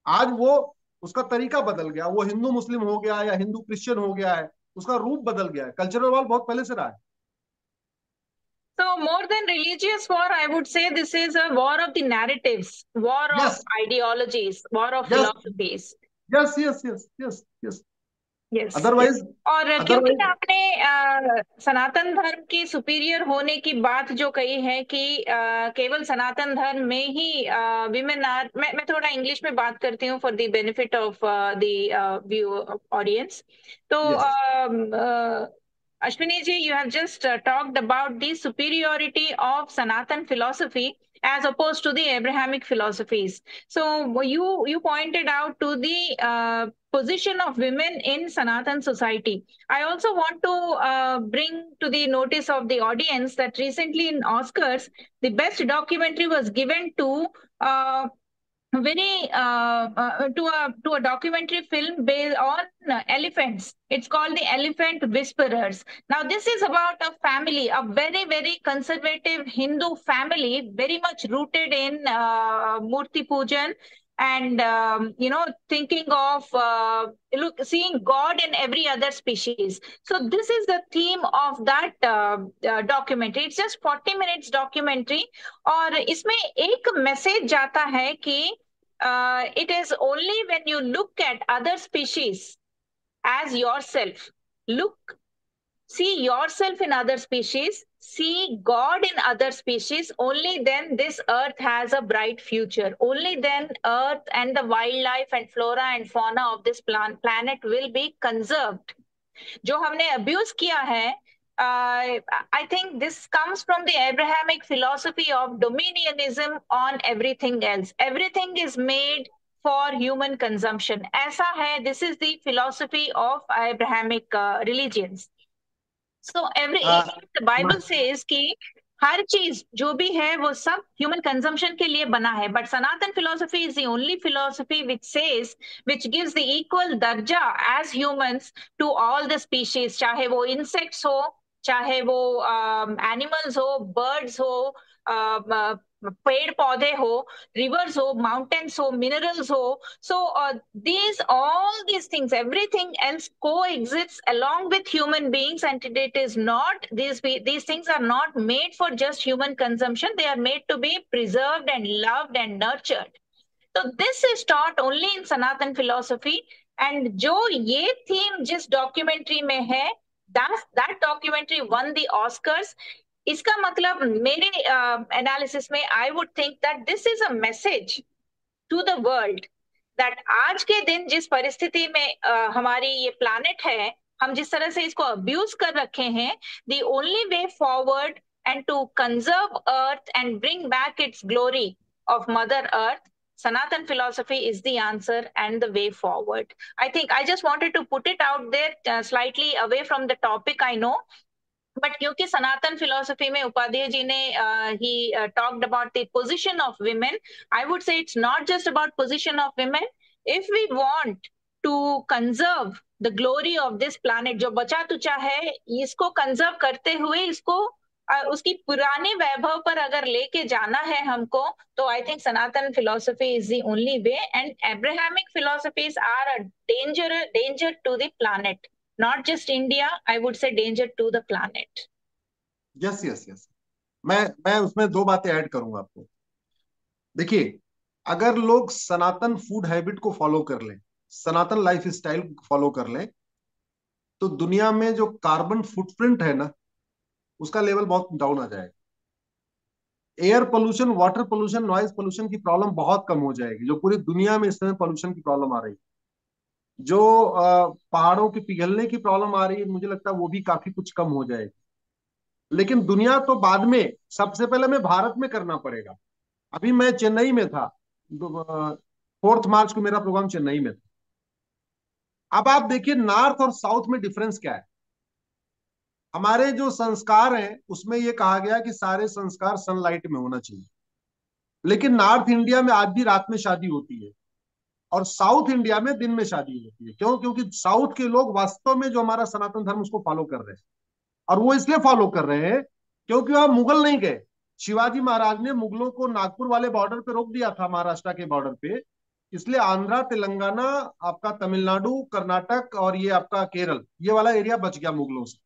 आज वो उसका तरीका बदल गया, वो हिंदू मुस्लिम हो गया या हिंदू क्रिश्चियन हो गया है, उसका रूप बदल गया है। कल्चरल वॉर बहुत पहले से रहा है।
So more than religious war, I would say this is a war of the narratives, war of
yes,
ideologies, war of
yes,
philosophies.
Yes, yes, yes, yes, yes.
Yes yes.
Otherwise,
और क्योंकि
अदरवाइज,
आपने सनातन धर्म की सुपीरियर होने की बात जो कही है कि केवल सनातन धर्म में ही विमेन आर, मैं थोड़ा इंग्लिश में बात करती हूँ for the benefit of the view audience. तो
yes,
Ashwini ji, you have just talked about the superiority of Sanatan philosophy as opposed to the Abrahamic philosophies. So you pointed out to the position of women in Sanatan society. I also want to bring to the notice of the audience that recently in Oscars, the best documentary was given to to a documentary film based on elephants. It's called the Elephant Whisperers. Now this is about a family, a very conservative Hindu family, very much rooted in Murti Pujan, and thinking of seeing God in every other species. So this is the theme of that documentary. It's just 40 minutes documentary, और इसमें एक message जाता है कि it is only when you look at other species as yourself, see yourself in other species, see God in other species, only then this earth has a bright future. Only then earth and the wildlife and flora and fauna of this planet will be conserved. जो हमने abuse किया है, I think this comes from the Abrahamic philosophy of dominionism on everything else. Everything is made for human consumption. ऐसा है, this is the philosophy of Abrahamic religions. So the Bible says कि हर चीज जो भी है वो सब ह्यूमन कंजम्पशन के लिए बना है, but Sanatan philosophy is the only philosophy which gives the equal दर्जा as humans to all the species, चाहे वो insects हो, चाहे वो एनिमल्स हो, बर्ड्स हो, पेड़ पौधे हो, rivers हो, mountains हो, minerals हो. So all these things, everything else coexists along with human beings, and it is not, these things are not made for just human consumption. They are made to be preserved and loved and nurtured. So this is taught only in Sanatan philosophy. And जो ये theme जिस documentary में है, that documentary won the Oscars. इसका मतलब मेरे एनालिसिस में I would think that this is a message to the world that आज के दिन जिस परिस्थिति में हमारी ये प्लैनेट है, हम जिस तरह से इसको अब्यूज कर रखे हैं, the only way forward and to conserve earth and bring back its glory of mother earth, Sanatan philosophy is the answer and the way forward. I think I just wanted to put it out there slightly away from the topic, I know. But क्योंकि सनातन फिलोसफी में उपाध्याय जी ने ही talked about the position of women, I would say it's not just about position of women. If we want to conserve the glory of this planet, जो बचा तुचा है, इसको कंजर्व करते हुए इसको उसकी पुराने वैभव पर अगर लेके जाना है हमको, तो I think Sanatan philosophy is the only way, and Abrahamic philosophies are a danger to the planet. Not just India, I would say danger to the planet.
Yes. मैं उसमें दो बातें ऐड करूंगा आपको. देखिए, अगर लोग सनातन फूड हैबिट को फॉलो कर लें, सनातन लाइफ स्टाइल फॉलो कर लें, तो दुनिया में जो कार्बन फुटप्रिंट है ना, उसका लेवल बहुत डाउन आ जाएगा. Air pollution, water pollution, noise pollution की प्रॉब्लम बहुत कम हो जाएगी, जो पूरी दुनिया में इस समय पोल्यूशन की प्रॉब्लम आ रही है. जो पहाड़ों के पिघलने की प्रॉब्लम आ रही है, मुझे लगता है वो भी काफी कुछ कम हो जाएगी. लेकिन दुनिया तो बाद में, सबसे पहले हमें भारत में करना पड़ेगा. अभी मैं चेन्नई में था, 4 मार्च को मेरा प्रोग्राम चेन्नई में था. अब आप देखिए नॉर्थ और साउथ में डिफरेंस क्या है. हमारे जो संस्कार हैं उसमें ये कहा गया कि सारे संस्कार सनलाइट में होना चाहिए, लेकिन नॉर्थ इंडिया में आज भी रात में शादी होती है, और साउथ इंडिया में दिन में शादी होती है. क्यों? क्योंकि साउथ के लोग वास्तव में जो हमारा सनातन धर्म उसको फॉलो कर रहे हैं, और वो इसलिए फॉलो कर रहे हैं क्योंकि वहां मुगल नहीं गए. शिवाजी महाराज ने मुगलों को नागपुर वाले बॉर्डर पे रोक दिया था, महाराष्ट्र के बॉर्डर पे. इसलिए आंध्रा, तेलंगाना, आपका तमिलनाडु, कर्नाटक और ये आपका केरल, ये वाला एरिया बच गया मुगलों से.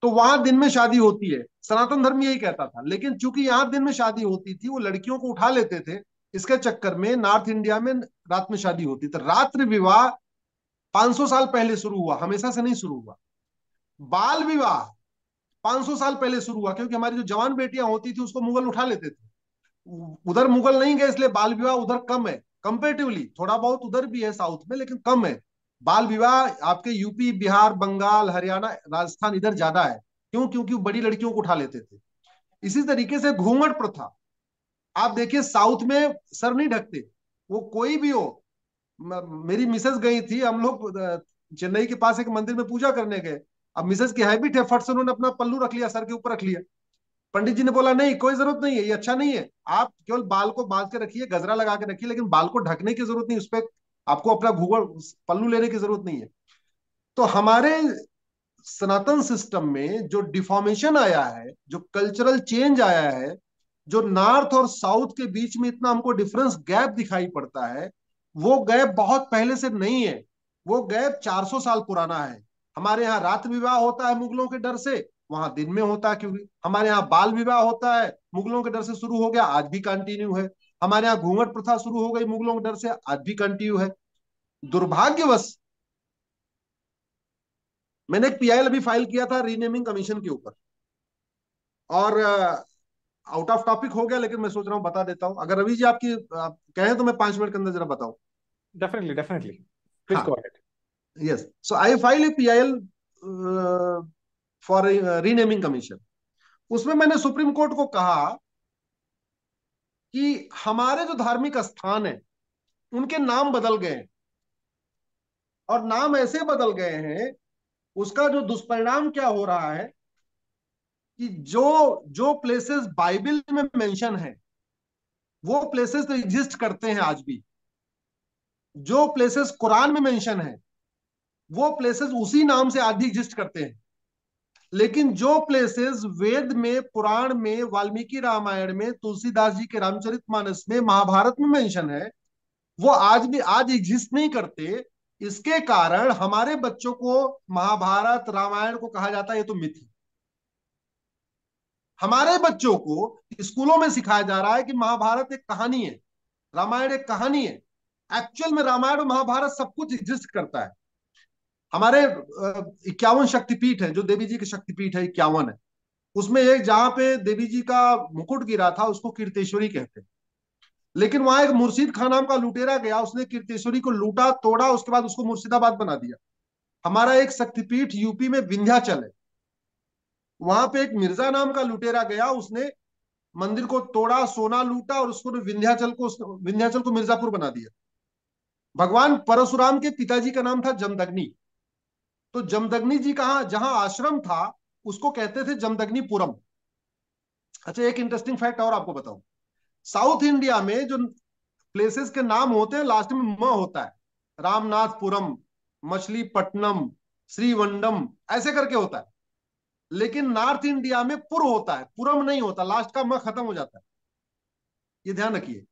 तो वहां दिन में शादी होती है. सनातन धर्म यही कहता था, लेकिन चूंकि यहाँ दिन में शादी होती थी, वो लड़कियों को उठा लेते थे. इसके चक्कर में नॉर्थ इंडिया में रात में शादी होती. तो रात्रि विवाह 500 साल पहले शुरू हुआ, हमेशा से नहीं शुरू हुआ. बाल विवाह 500 साल पहले शुरू हुआ, क्योंकि हमारी जो जवान बेटियां होती थी उसको मुगल उठा लेते थे. उधर मुगल नहीं गए, इसलिए बाल विवाह उधर कम है कंपेरेटिवली. थोड़ा बहुत उधर भी है साउथ में, लेकिन कम है. बाल विवाह आपके यूपी, बिहार, बंगाल, हरियाणा, राजस्थान इधर ज्यादा है. क्यों? क्योंकि बड़ी लड़कियों को उठा लेते थे. इसी तरीके से घूंघट प्रथा, आप देखिए साउथ में सर नहीं ढकते, वो कोई भी हो. मेरी मिसेस गई थी, हम लोग चेन्नई के पास एक मंदिर में पूजा करने गए. अब मिसेस की हैबिट है, फट से उन्होंने अपना पल्लू रख लिया, सर के ऊपर रख लिया. पंडित जी ने बोला नहीं, कोई जरूरत नहीं है, ये अच्छा नहीं है, आप केवल बाल को बांध के रखिए, गजरा लगा के रखिए, लेकिन बाल को ढकने की जरूरत नहीं, उस पर आपको अपना पल्लू लेने की जरूरत नहीं है. तो हमारे सनातन सिस्टम में जो डिफॉर्मेशन आया है, जो कल्चरल चेंज आया है, जो नॉर्थ और साउथ के बीच में इतना हमको डिफरेंस गैप दिखाई पड़ता है, वो गैप बहुत पहले से नहीं है, वो गैप 400 साल पुराना है। हमारे यहाँ रात विवाह होता है मुगलों के डर से, वहां दिन में होता है, क्योंकि हमारे यहाँ बाल विवाह होता है, मुगलों के डर से शुरू हो गया, आज भी कंटिन्यू है। हमारे यहाँ घूंघट प्रथा शुरू हो गई मुगलों के डर से, आज भी कंटिन्यू है। दुर्भाग्यवश मैंने एक पीआईएल अभी फाइल किया था रीनेमिंग कमीशन के ऊपर, और आउट ऑफ टॉपिक हो गया, लेकिन मैं सोच रहा हूँ बता देता हूँ, अगर रवि जी आप कहें तो मैं 5 मिनट के अंदर जरा बताऊं।
Definitely, definitely. Please
हाँ,
go ahead.
Yes, so I file A PIL for renaming commission. उसमें मैंने सुप्रीम कोर्ट को कहा कि हमारे जो धार्मिक स्थान है उनके नाम बदल गए हैं, और नाम ऐसे बदल गए हैं, उसका जो दुष्परिणाम क्या हो रहा है कि जो जो प्लेसेस बाइबल में मेंशन है वो प्लेसेस तो एग्जिस्ट करते हैं आज भी, जो प्लेसेस कुरान में मेंशन है वो प्लेसेस उसी नाम से आज भी एग्जिस्ट करते हैं, लेकिन जो प्लेसेस वेद में, पुराण में, वाल्मीकि रामायण में, तुलसीदास जी के रामचरितमानस में, महाभारत में मेंशन है, वो आज एग्जिस्ट नहीं करते। इसके कारण हमारे बच्चों को महाभारत रामायण को कहा जाता है ये तो मिथ है। हमारे बच्चों को स्कूलों में सिखाया जा रहा है कि महाभारत एक कहानी है, रामायण एक कहानी है। एक्चुअल में रामायण और महाभारत सब कुछ एग्जिस्ट करता है। हमारे 51 शक्तिपीठ है, जो देवी जी के शक्तिपीठ है 51 है, उसमें एक जहां पे देवी जी का मुकुट गिरा था उसको कीर्तेश्वरी कहते हैं, लेकिन वहां एक मुर्शिद खान नाम का लुटेरा गया, उसने कीर्तेश्वरी को लूटा तोड़ा, उसके बाद उसको मुर्शिदाबाद बना दिया। हमारा एक शक्तिपीठ यूपी में विंध्याचल है, वहां पे एक मिर्जा नाम का लुटेरा गया, उसने मंदिर को तोड़ा, सोना लूटा, और उसको विंध्याचल को मिर्जापुर बना दिया। भगवान परशुराम के पिताजी का नाम था जमदग्नि, तो जमदग्नि जी का जहां आश्रम था उसको कहते थे जमदग्निपुरम। अच्छा, एक इंटरेस्टिंग फैक्ट और आपको बताऊं, साउथ इंडिया में जो प्लेसेस के नाम होते हैं लास्ट में म होता है, रामनाथपुरम, मछलीपट्टनम, श्रीवंडम, ऐसे करके होता है, लेकिन नॉर्थ इंडिया में पुर होता है, पुरम नहीं होता, लास्ट का म खत्म हो जाता है। ये ध्यान रखिए,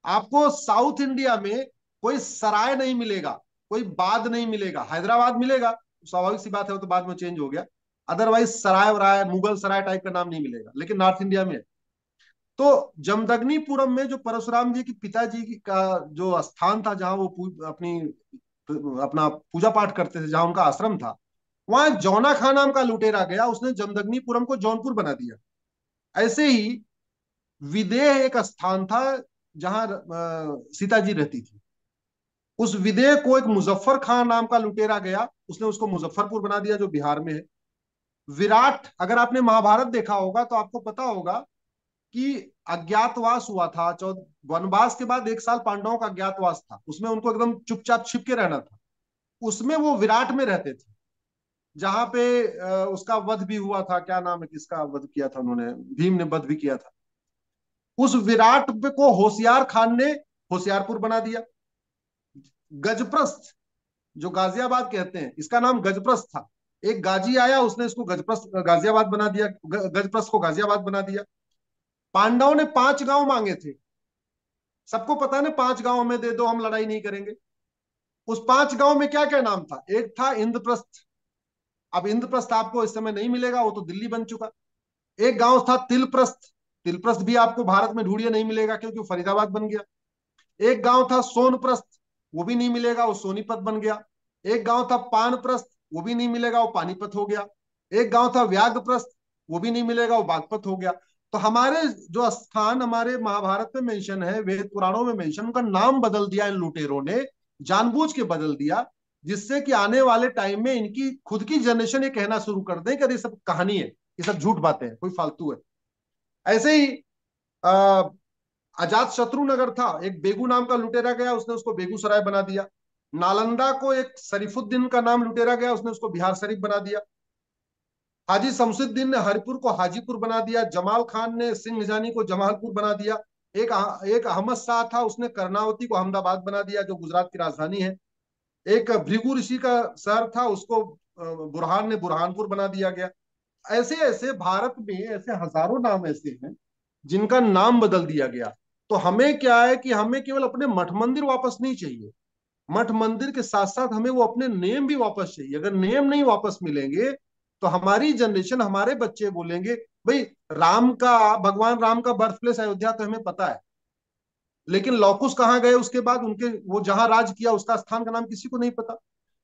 आपको साउथ इंडिया में कोई सराय नहीं मिलेगा, कोई बाद नहीं मिलेगा, हैदराबाद मिलेगा, स्वाभाविक सी बात है, वो तो बाद में चेंज हो गया, अदरवाइज सराय वराय, मुगल सराय टाइप का नाम नहीं मिलेगा, लेकिन नॉर्थ इंडिया में है। तो जमदग्निपुरम में जो परशुराम जी की पिताजी का जो स्थान था, जहां वो अपना पूजा पाठ करते थे, जहां उनका आश्रम था, वहां जौना खान नाम का लुटेरा गया, उसने जमदग्निपुरम को जौनपुर बना दिया। ऐसे ही विदेह एक स्थान था जहां सीता जी रहती थी, उस विदेह को एक मुजफ्फर खान नाम का लुटेरा गया, उसने उसको मुजफ्फरपुर बना दिया, जो बिहार में है। विराट, अगर आपने महाभारत देखा होगा तो आपको पता होगा कि अज्ञातवास हुआ था, वनवास के बाद 1 साल पांडवों का अज्ञातवास था, उसमें उनको एकदम चुपचाप छिप के रहना था, उसमें वो विराट में रहते थे, जहां पे उसका वध भी हुआ था, क्या नाम है, किसका वध किया था उन्होंने, भीम ने वध भी किया था। उस विराट को होशियार खान ने होशियारपुर बना दिया। गजप्रस्थ, जो गाजियाबाद कहते हैं, इसका नाम गजप्रस्थ था, एक गाजी आया, उसने इसको गजप्रस्थ गाजियाबाद बना दिया, गजप्रस्थ को गाजियाबाद बना दिया। पांडवों ने 5 गांव मांगे थे, सबको पता है ना, 5 गांव में दे दो, हम लड़ाई नहीं करेंगे। उस 5 गांव में क्या क्या नाम था, एक था इंद्रप्रस्थ, अब इंद्रप्रस्थ आपको इस समय नहीं मिलेगा, वो तो दिल्ली बन चुका। एक गांव था तिलप्रस्थ, तिलप्रस्थ भी आपको भारत में ढूंढिए नहीं मिलेगा, क्योंकि फरीदाबाद बन गया। एक गांव था सोनप्रस्थ, वो भी नहीं मिलेगा, वो सोनीपत बन गया। एक गांव था पानप्रस्थ, वो भी नहीं मिलेगा, वो पानीपत हो गया। एक गांव था व्याघप्रस्थ, वो भी नहीं मिलेगा, वो बागपत हो गया। तो हमारे जो स्थान हमारे महाभारत में मेंशन है, वेद पुराणों में मेंशन, उनका नाम बदल दिया इन लुटेरों ने, जानबूझ के बदल दिया, जिससे कि आने वाले टाइम में इनकी खुद की जनरेशन ये कहना शुरू कर दे कि ये सब कहानी है, ये सब झूठ बातें हैं, कोई फालतू है। ऐसे ही अजात शत्रु नगर था, एक बेगू नाम का लुटेरा गया, उसने उसको बेगूसराय बना दिया। नालंदा को एक शरीफुद्दीन का नाम लुटेरा गया, उसने उसको बिहार शरीफ बना दिया। हाजी शमसुद्दीन ने हरिपुर को हाजीपुर बना दिया। जमाल खान ने सिंह निजानी को जमालपुर बना दिया। एक अहमद शाह था, उसने कर्नावती को अहमदाबाद बना दिया, जो गुजरात की राजधानी है। एक भृगु ऋषि का शहर था, उसको बुरहान ने बुरहानपुर बना दिया गया। ऐसे ऐसे भारत में ऐसे हजारों नाम ऐसे हैं जिनका नाम बदल दिया गया। तो हमें क्या है कि हमें केवल अपने मठ मंदिर वापस नहीं चाहिए, मठ मंदिर के साथ साथ हमें वो अपने नेम भी वापस चाहिए। अगर नेम नहीं वापस मिलेंगे तो हमारी जनरेशन, हमारे बच्चे बोलेंगे भाई राम का, भगवान राम का बर्थ प्लेस अयोध्या तो हमें पता है, लेकिन लौकुश कहाँ गए उसके बाद, उनके वो जहां राज किया उसका स्थान का नाम किसी को नहीं पता।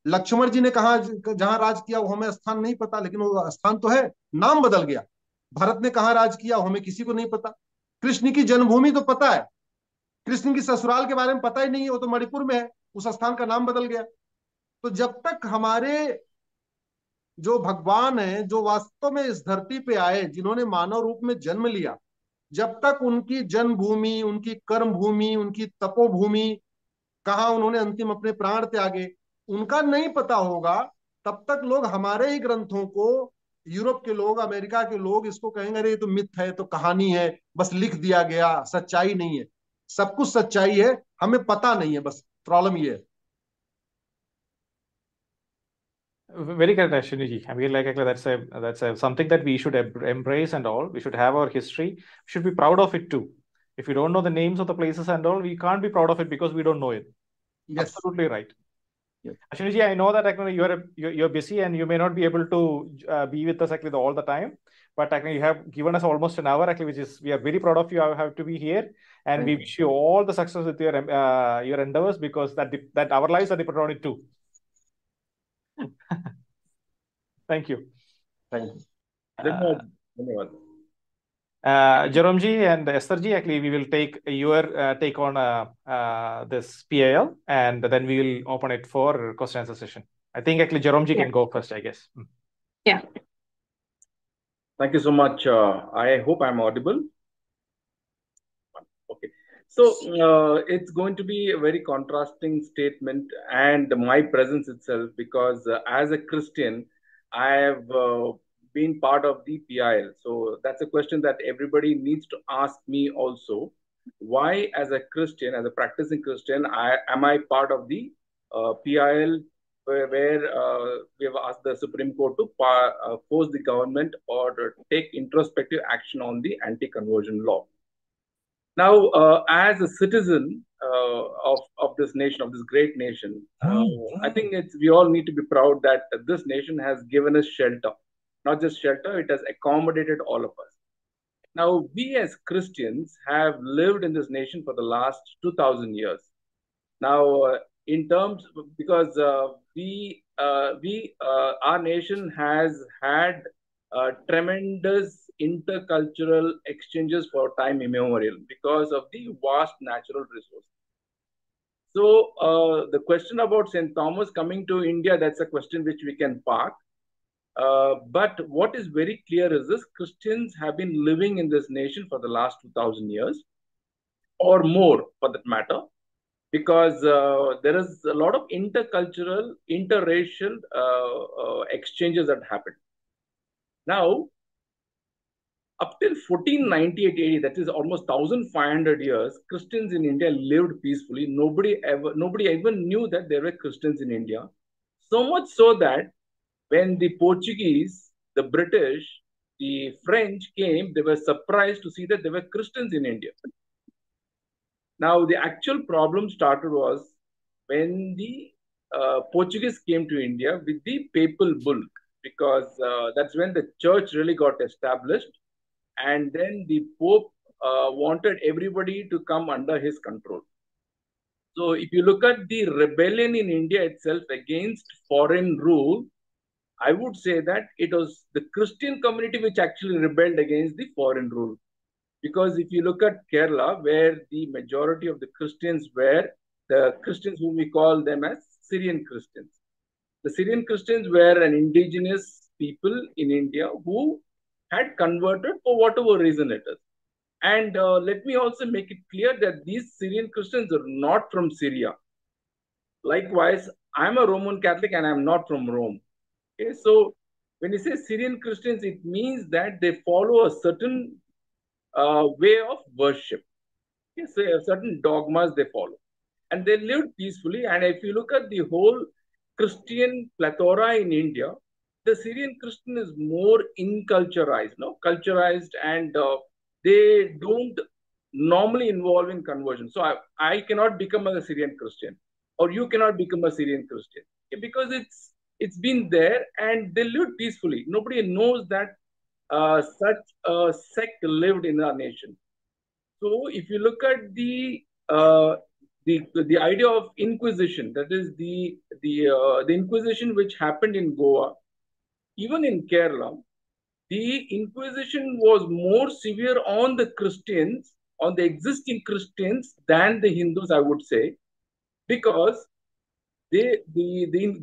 लक्ष्मण जी ने कहा जहां राज किया वो हमें स्थान नहीं पता, लेकिन वो स्थान तो है, नाम बदल गया। भरत ने कहा राज किया वो हमें किसी को नहीं पता। कृष्ण की जन्मभूमि तो पता है, कृष्ण की ससुराल के बारे में पता ही नहीं है, वो तो मणिपुर में है, उस स्थान का नाम बदल गया। तो जब तक हमारे जो भगवान है, जो वास्तव में इस धरती पे आए, जिन्होंने मानव रूप में जन्म लिया, जब तक उनकी जन्मभूमि, उनकी कर्म भूमि, उनकी तपोभूमि, कहाँ उन्होंने अंतिम अपने प्राण त्यागे, उनका नहीं पता होगा, तब तक लोग हमारे ही ग्रंथों को, यूरोप के लोग, अमेरिका के लोग इसको कहेंगे अरे ये तो मिथ है, तो कहानी है, बस लिख दिया गया, सच्चाई नहीं है। सब कुछ सच्चाई है, हमें पता नहीं है, बस प्रॉब्लम ये है।
Very correct, Ashwini ji. I mean, like that's a something that we should embrace and all. We should have our history. We should be proud of it too. If we don't know the names of the places and all, we can't be proud of it because we don't know it.
Yes.
Absolutely right.
Yes.
Ashwini ji, I know that actually you're busy and you may not be able to be with us actually all the time. But actually, you have given us almost an hour actually, which is we are very proud of you. Have to be here, and we wish you all the success with your endeavors because that our lives are dependent on it too. Thank you.
Thank you.
Jerome ji and Esther ji, actually, we will take your take on this PIL, and then we will open it for question answer session. I think actually Jerome ji can go first, I guess.
Yeah.
Thank you so much. I hope I'm audible. Okay. So it's going to be a very contrasting statement and my presence itself, because as a Christian, I have been part of the PIL. So that's a question that everybody needs to ask me also. Why, as a Christian, as a practicing Christian, am I part of the PIL where we have asked the Supreme Court to force the government or take introspective action on the anti-conversion law? Now, as a citizen of this nation, of this great nation, I think we all need to be proud that this nation has given us shelter. Not just shelter, it has accommodated all of us. Now, we as Christians have lived in this nation for the last 2,000 years. Now, in terms, because our nation has had tremendous intercultural exchanges for time immemorial because of the vast natural resources. So the question about St. Thomas coming to India, that's a question which we can park. But what is very clear is this: Christians have been living in this nation for the last 2,000 years or more, for that matter, because there is a lot of intercultural, interracial exchanges that happened. Now, up till 1498 AD, that is almost 1,500 years, Christians in India lived peacefully. Nobody even knew that there were Christians in India. So much so that when the Portuguese, the British, the French came, they were surprised to see that there were Christians in India. Now, the actual problem started was when the Portuguese came to India with the papal bull, because that's when the church really got established. And then the Pope wanted everybody to come under his control. So if you look at the rebellion in India itself against foreign rule, I would say that it was the Christian community which actually rebelled against the foreign rule. Because if you look at Kerala, where the majority of the Christians were the Christians whom we call them as Syrian Christians. The Syrian Christians were an indigenous people in India who had converted for whatever reason it is. And let me also make it clear that these Syrian Christians are not from Syria. Likewise, I'm a Roman Catholic and I'm not from Rome. Okay, so when you say Syrian Christians, it means that they follow a certain way of worship. Okay, so certain dogmas they follow. And they lived peacefully. And if you look at the whole Christian plethora in India, the Syrian Christian is more inculturized, culturized, and they don't normally involve in conversion. So I cannot become a Syrian Christian, or you cannot become a Syrian Christian, because it's been there and they lived peacefully. Nobody knows that such a sect lived in our nation. So if you look at the idea of Inquisition, that is the Inquisition which happened in Goa, even in Kerala, the Inquisition was more severe on the Christians, on the existing Christians, than the Hindus, I would say, because the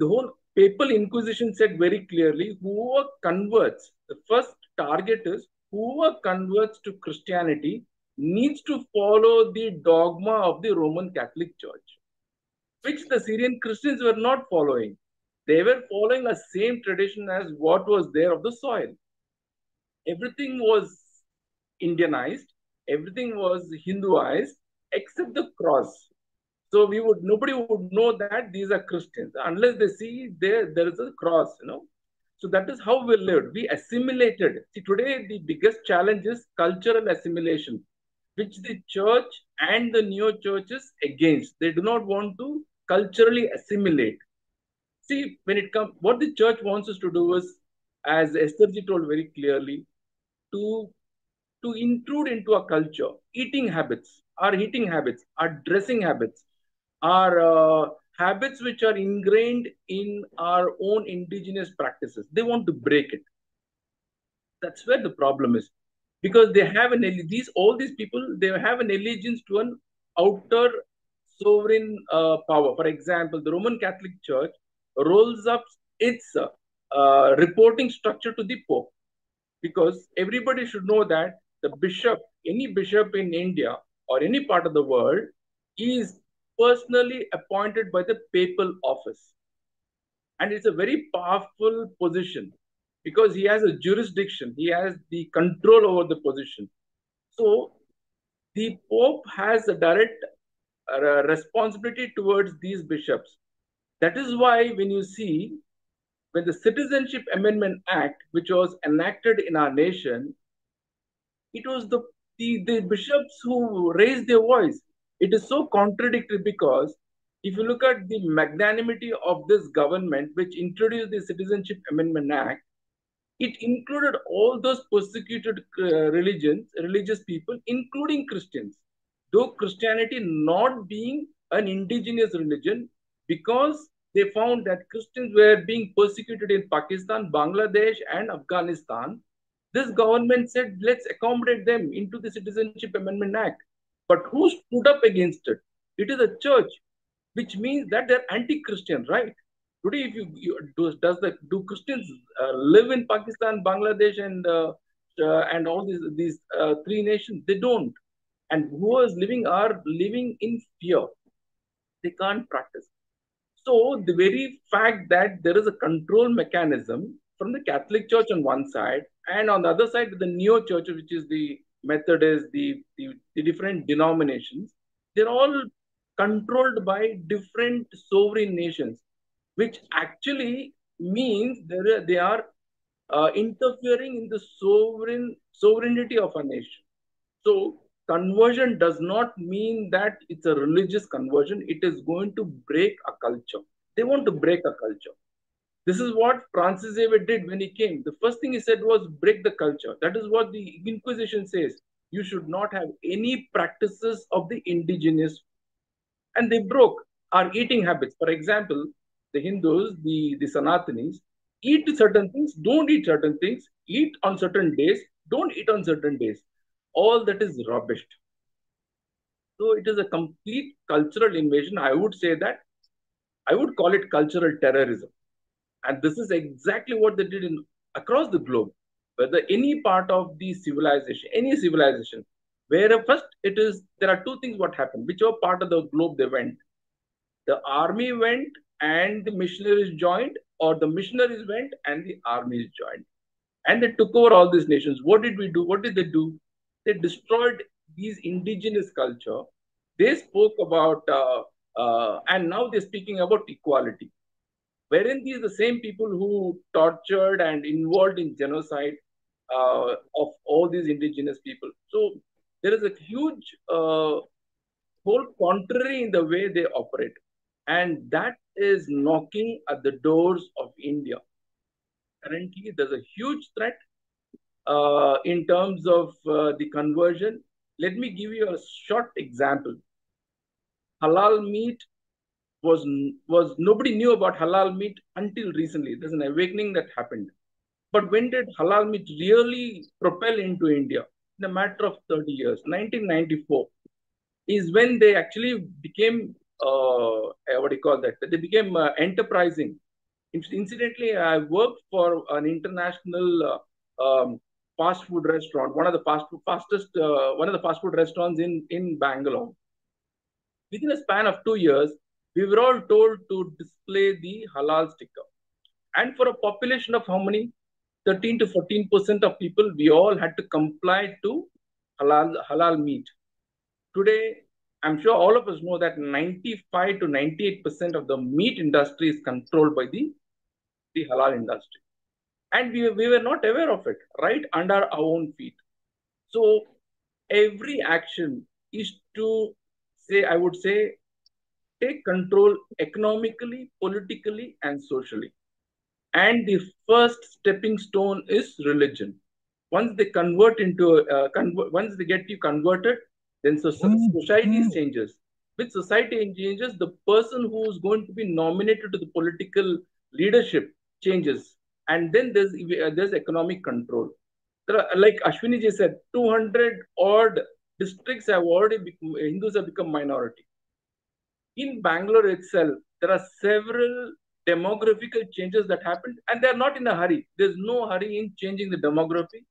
whole papal Inquisition said very clearly, whoever converts, the first target is whoever converts to Christianity needs to follow the dogma of the Roman Catholic Church, which the Syrian Christians were not following. They were following the same tradition as what was there of the soil. Everything was Indianized, everything was Hinduized, except the cross. So nobody would know that these are Christians unless they see there is a cross, So that is how we lived. We assimilated. See, today the biggest challenge is cultural assimilation, which the church and the neo-churches against. They do not want to culturally assimilate. See, when it comes, what the church wants us to do is, as Estherji told very clearly, to intrude into our culture, our eating habits, our dressing habits, our habits which are ingrained in our own indigenous practices. They want to break it. That's where the problem is, because they have all these people, they have an allegiance to an outer sovereign power. For example, the Roman Catholic Church rolls up its reporting structure to the Pope, because everybody should know that the bishop, any bishop in India or any part of the world, is personally appointed by the papal office. And it's a very powerful position because he has a jurisdiction, he has the control over the position. So the Pope has a direct responsibility towards these bishops. That is why when you see, when the Citizenship Amendment Act, which was enacted in our nation, it was the bishops who raised their voice. It is so contradictory, because if you look at the magnanimity of this government, which introduced the Citizenship Amendment Act, it included all those persecuted religious people, including Christians, though Christianity not being an indigenous religion, because they found that Christians were being persecuted in Pakistan, Bangladesh, and Afghanistan. This government said, let's accommodate them into the Citizenship Amendment Act. But who stood up against it? It is a church, which means that they're anti-Christian, right? Today, if do Christians live in Pakistan, Bangladesh, and all these three nations? They don't. And who are living in fear. They can't practice. So the very fact that there is a control mechanism from the Catholic Church on one side, and on the other side, the neo-church, which is the Methodist, the different denominations, they're all controlled by different sovereign nations, which actually means they are interfering in the sovereignty of a nation. So conversion does not mean that it's a religious conversion. It is going to break a culture. They want to break a culture. This is what Francis Xavier did when he came. The first thing he said was break the culture. That is what the Inquisition says. You should not have any practices of the indigenous. And they broke our eating habits. For example, the Hindus, the Sanatanis, eat certain things, don't eat certain things, eat on certain days, don't eat on certain days. All that is rubbish. So it is a complete cultural invasion. I would say that, I would call it cultural terrorism. And this is exactly what they did across the globe. Whether any part of the civilization, any civilization, where first there are two things what happened. Whichever part of the globe they went, the army went and the missionaries joined, or the missionaries went and the armies joined. And they took over all these nations. What did we do? What did they do? They destroyed these indigenous culture. They spoke about, and now they're speaking about equality. Wherein these are the same people who tortured and involved in genocide of all these indigenous people. So there is a huge whole contrary in the way they operate. And that is knocking at the doors of India. Currently, there's a huge threat in terms of the conversion. Let me give you a short example. Halal meat was nobody knew about halal meat until recently. There's an awakening that happened. But when did halal meat really propel into India? In a matter of 30 years. 1994 is when they actually became, what do you call that? They became enterprising. Incidentally, I worked for an international fast food restaurant, one of the fast food restaurants in Bangalore. Within a span of 2 years, we were all told to display the halal sticker. And for a population of how many? 13 to 14% of people, we all had to comply to halal meat. Today, I'm sure all of us know that 95 to 98% of the meat industry is controlled by the halal industry. And we were not aware of it, right under our own feet. So every action is to say, I would say, take control economically, politically, and socially. And the first stepping stone is religion. Once they convert into, once they get you converted, then society changes. With society changes, the person who is going to be nominated to the political leadership changes. And then there's economic control. Like Ashwini ji said, 200 odd districts have already become, Hindus have become minority. In Bangalore itself, there are several demographical changes that happened, and they're not in a hurry. There's no hurry in changing the demography.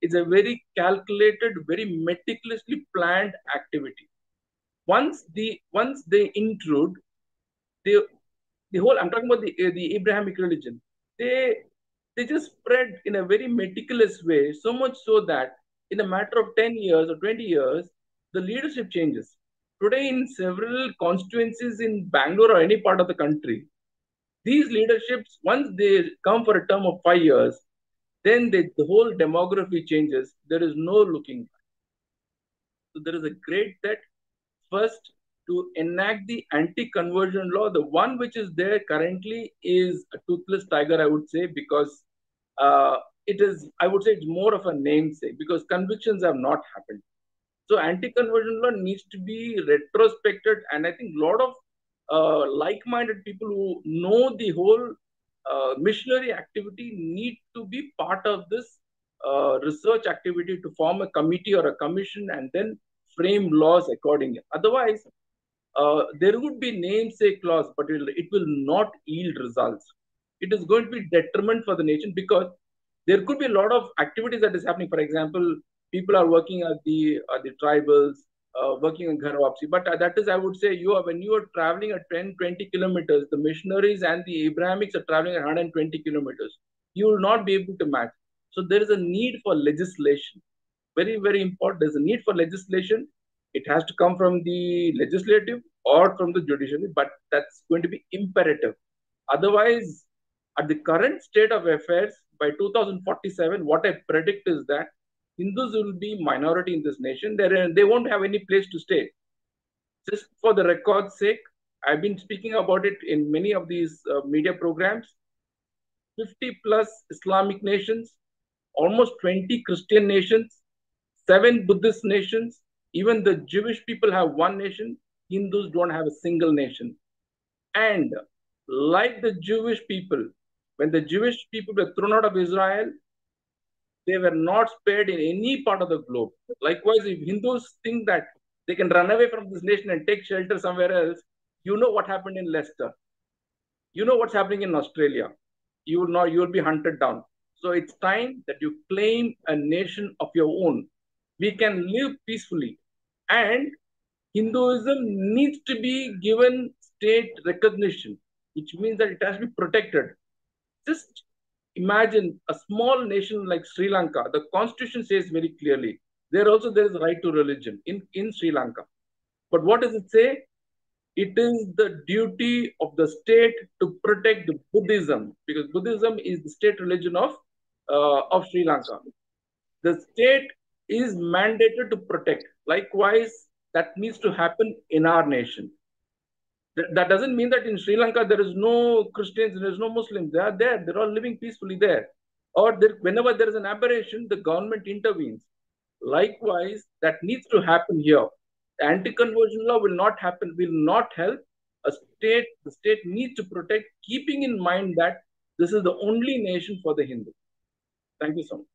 It's a very calculated, very meticulously planned activity. Once they intrude, the whole, I'm talking about the Abrahamic religion, they just spread in a very meticulous way, so much so that in a matter of 10 years or 20 years, the leadership changes. Today, in several constituencies in Bangalore or any part of the country, these leaderships, once they come for a term of 5 years, then the whole demography changes. There is no looking back. So there is a great threat. First, to enact the anti-conversion law. The one which is there currently is a toothless tiger, I would say, because it is, I would say, it's more of a namesake because convictions have not happened. So anti-conversion law needs to be retrospected, and I think a lot of like-minded people who know the whole missionary activity need to be part of this research activity to form a committee or a commission and then frame laws accordingly. Otherwise, there would be namesake laws, but it will not yield results. It is going to be detriment for the nation because there could be a lot of activities that is happening. For example, people are working at the tribals, working on Ghar Wapsi. But that is, I would say, when you are traveling at 10, 20 kilometers, the missionaries and the Abrahamics are traveling at 120 kilometers. You will not be able to match. So there is a need for legislation. Very, very important. There's a need for legislation. It has to come from the legislative or from the judiciary, but that's going to be imperative. Otherwise, at the current state of affairs, by 2047, what I predict is that Hindus will be minority in this nation. They won't have any place to stay. Just for the record's sake, I've been speaking about it in many of these media programs. 50 plus Islamic nations, almost 20 Christian nations, 7 Buddhist nations. Even the Jewish people have one nation. Hindus don't have a single nation. And like the Jewish people, when the Jewish people were thrown out of Israel, they were not spared in any part of the globe. Likewise, if Hindus think that they can run away from this nation and take shelter somewhere else, you know what happened in Leicester. You know what's happening in Australia. You will be hunted down. So it's time that you claim a nation of your own. We can live peacefully. And Hinduism needs to be given state recognition, which means that it has to be protected. Just imagine a small nation like Sri Lanka. The constitution says very clearly, there is a right to religion in Sri Lanka. But what does it say? It is the duty of the state to protect the Buddhism, because Buddhism is the state religion of Sri Lanka. The state is mandated to protect. Likewise, that needs to happen in our nation. That doesn't mean that in Sri Lanka there is no Christians, there is no Muslims. They are there. They're all living peacefully there. Or whenever there is an aberration, the government intervenes. Likewise, that needs to happen here. The anti-conversion law will not happen, will not help. The state needs to protect, keeping in mind that this is the only nation for the Hindu. Thank you so much.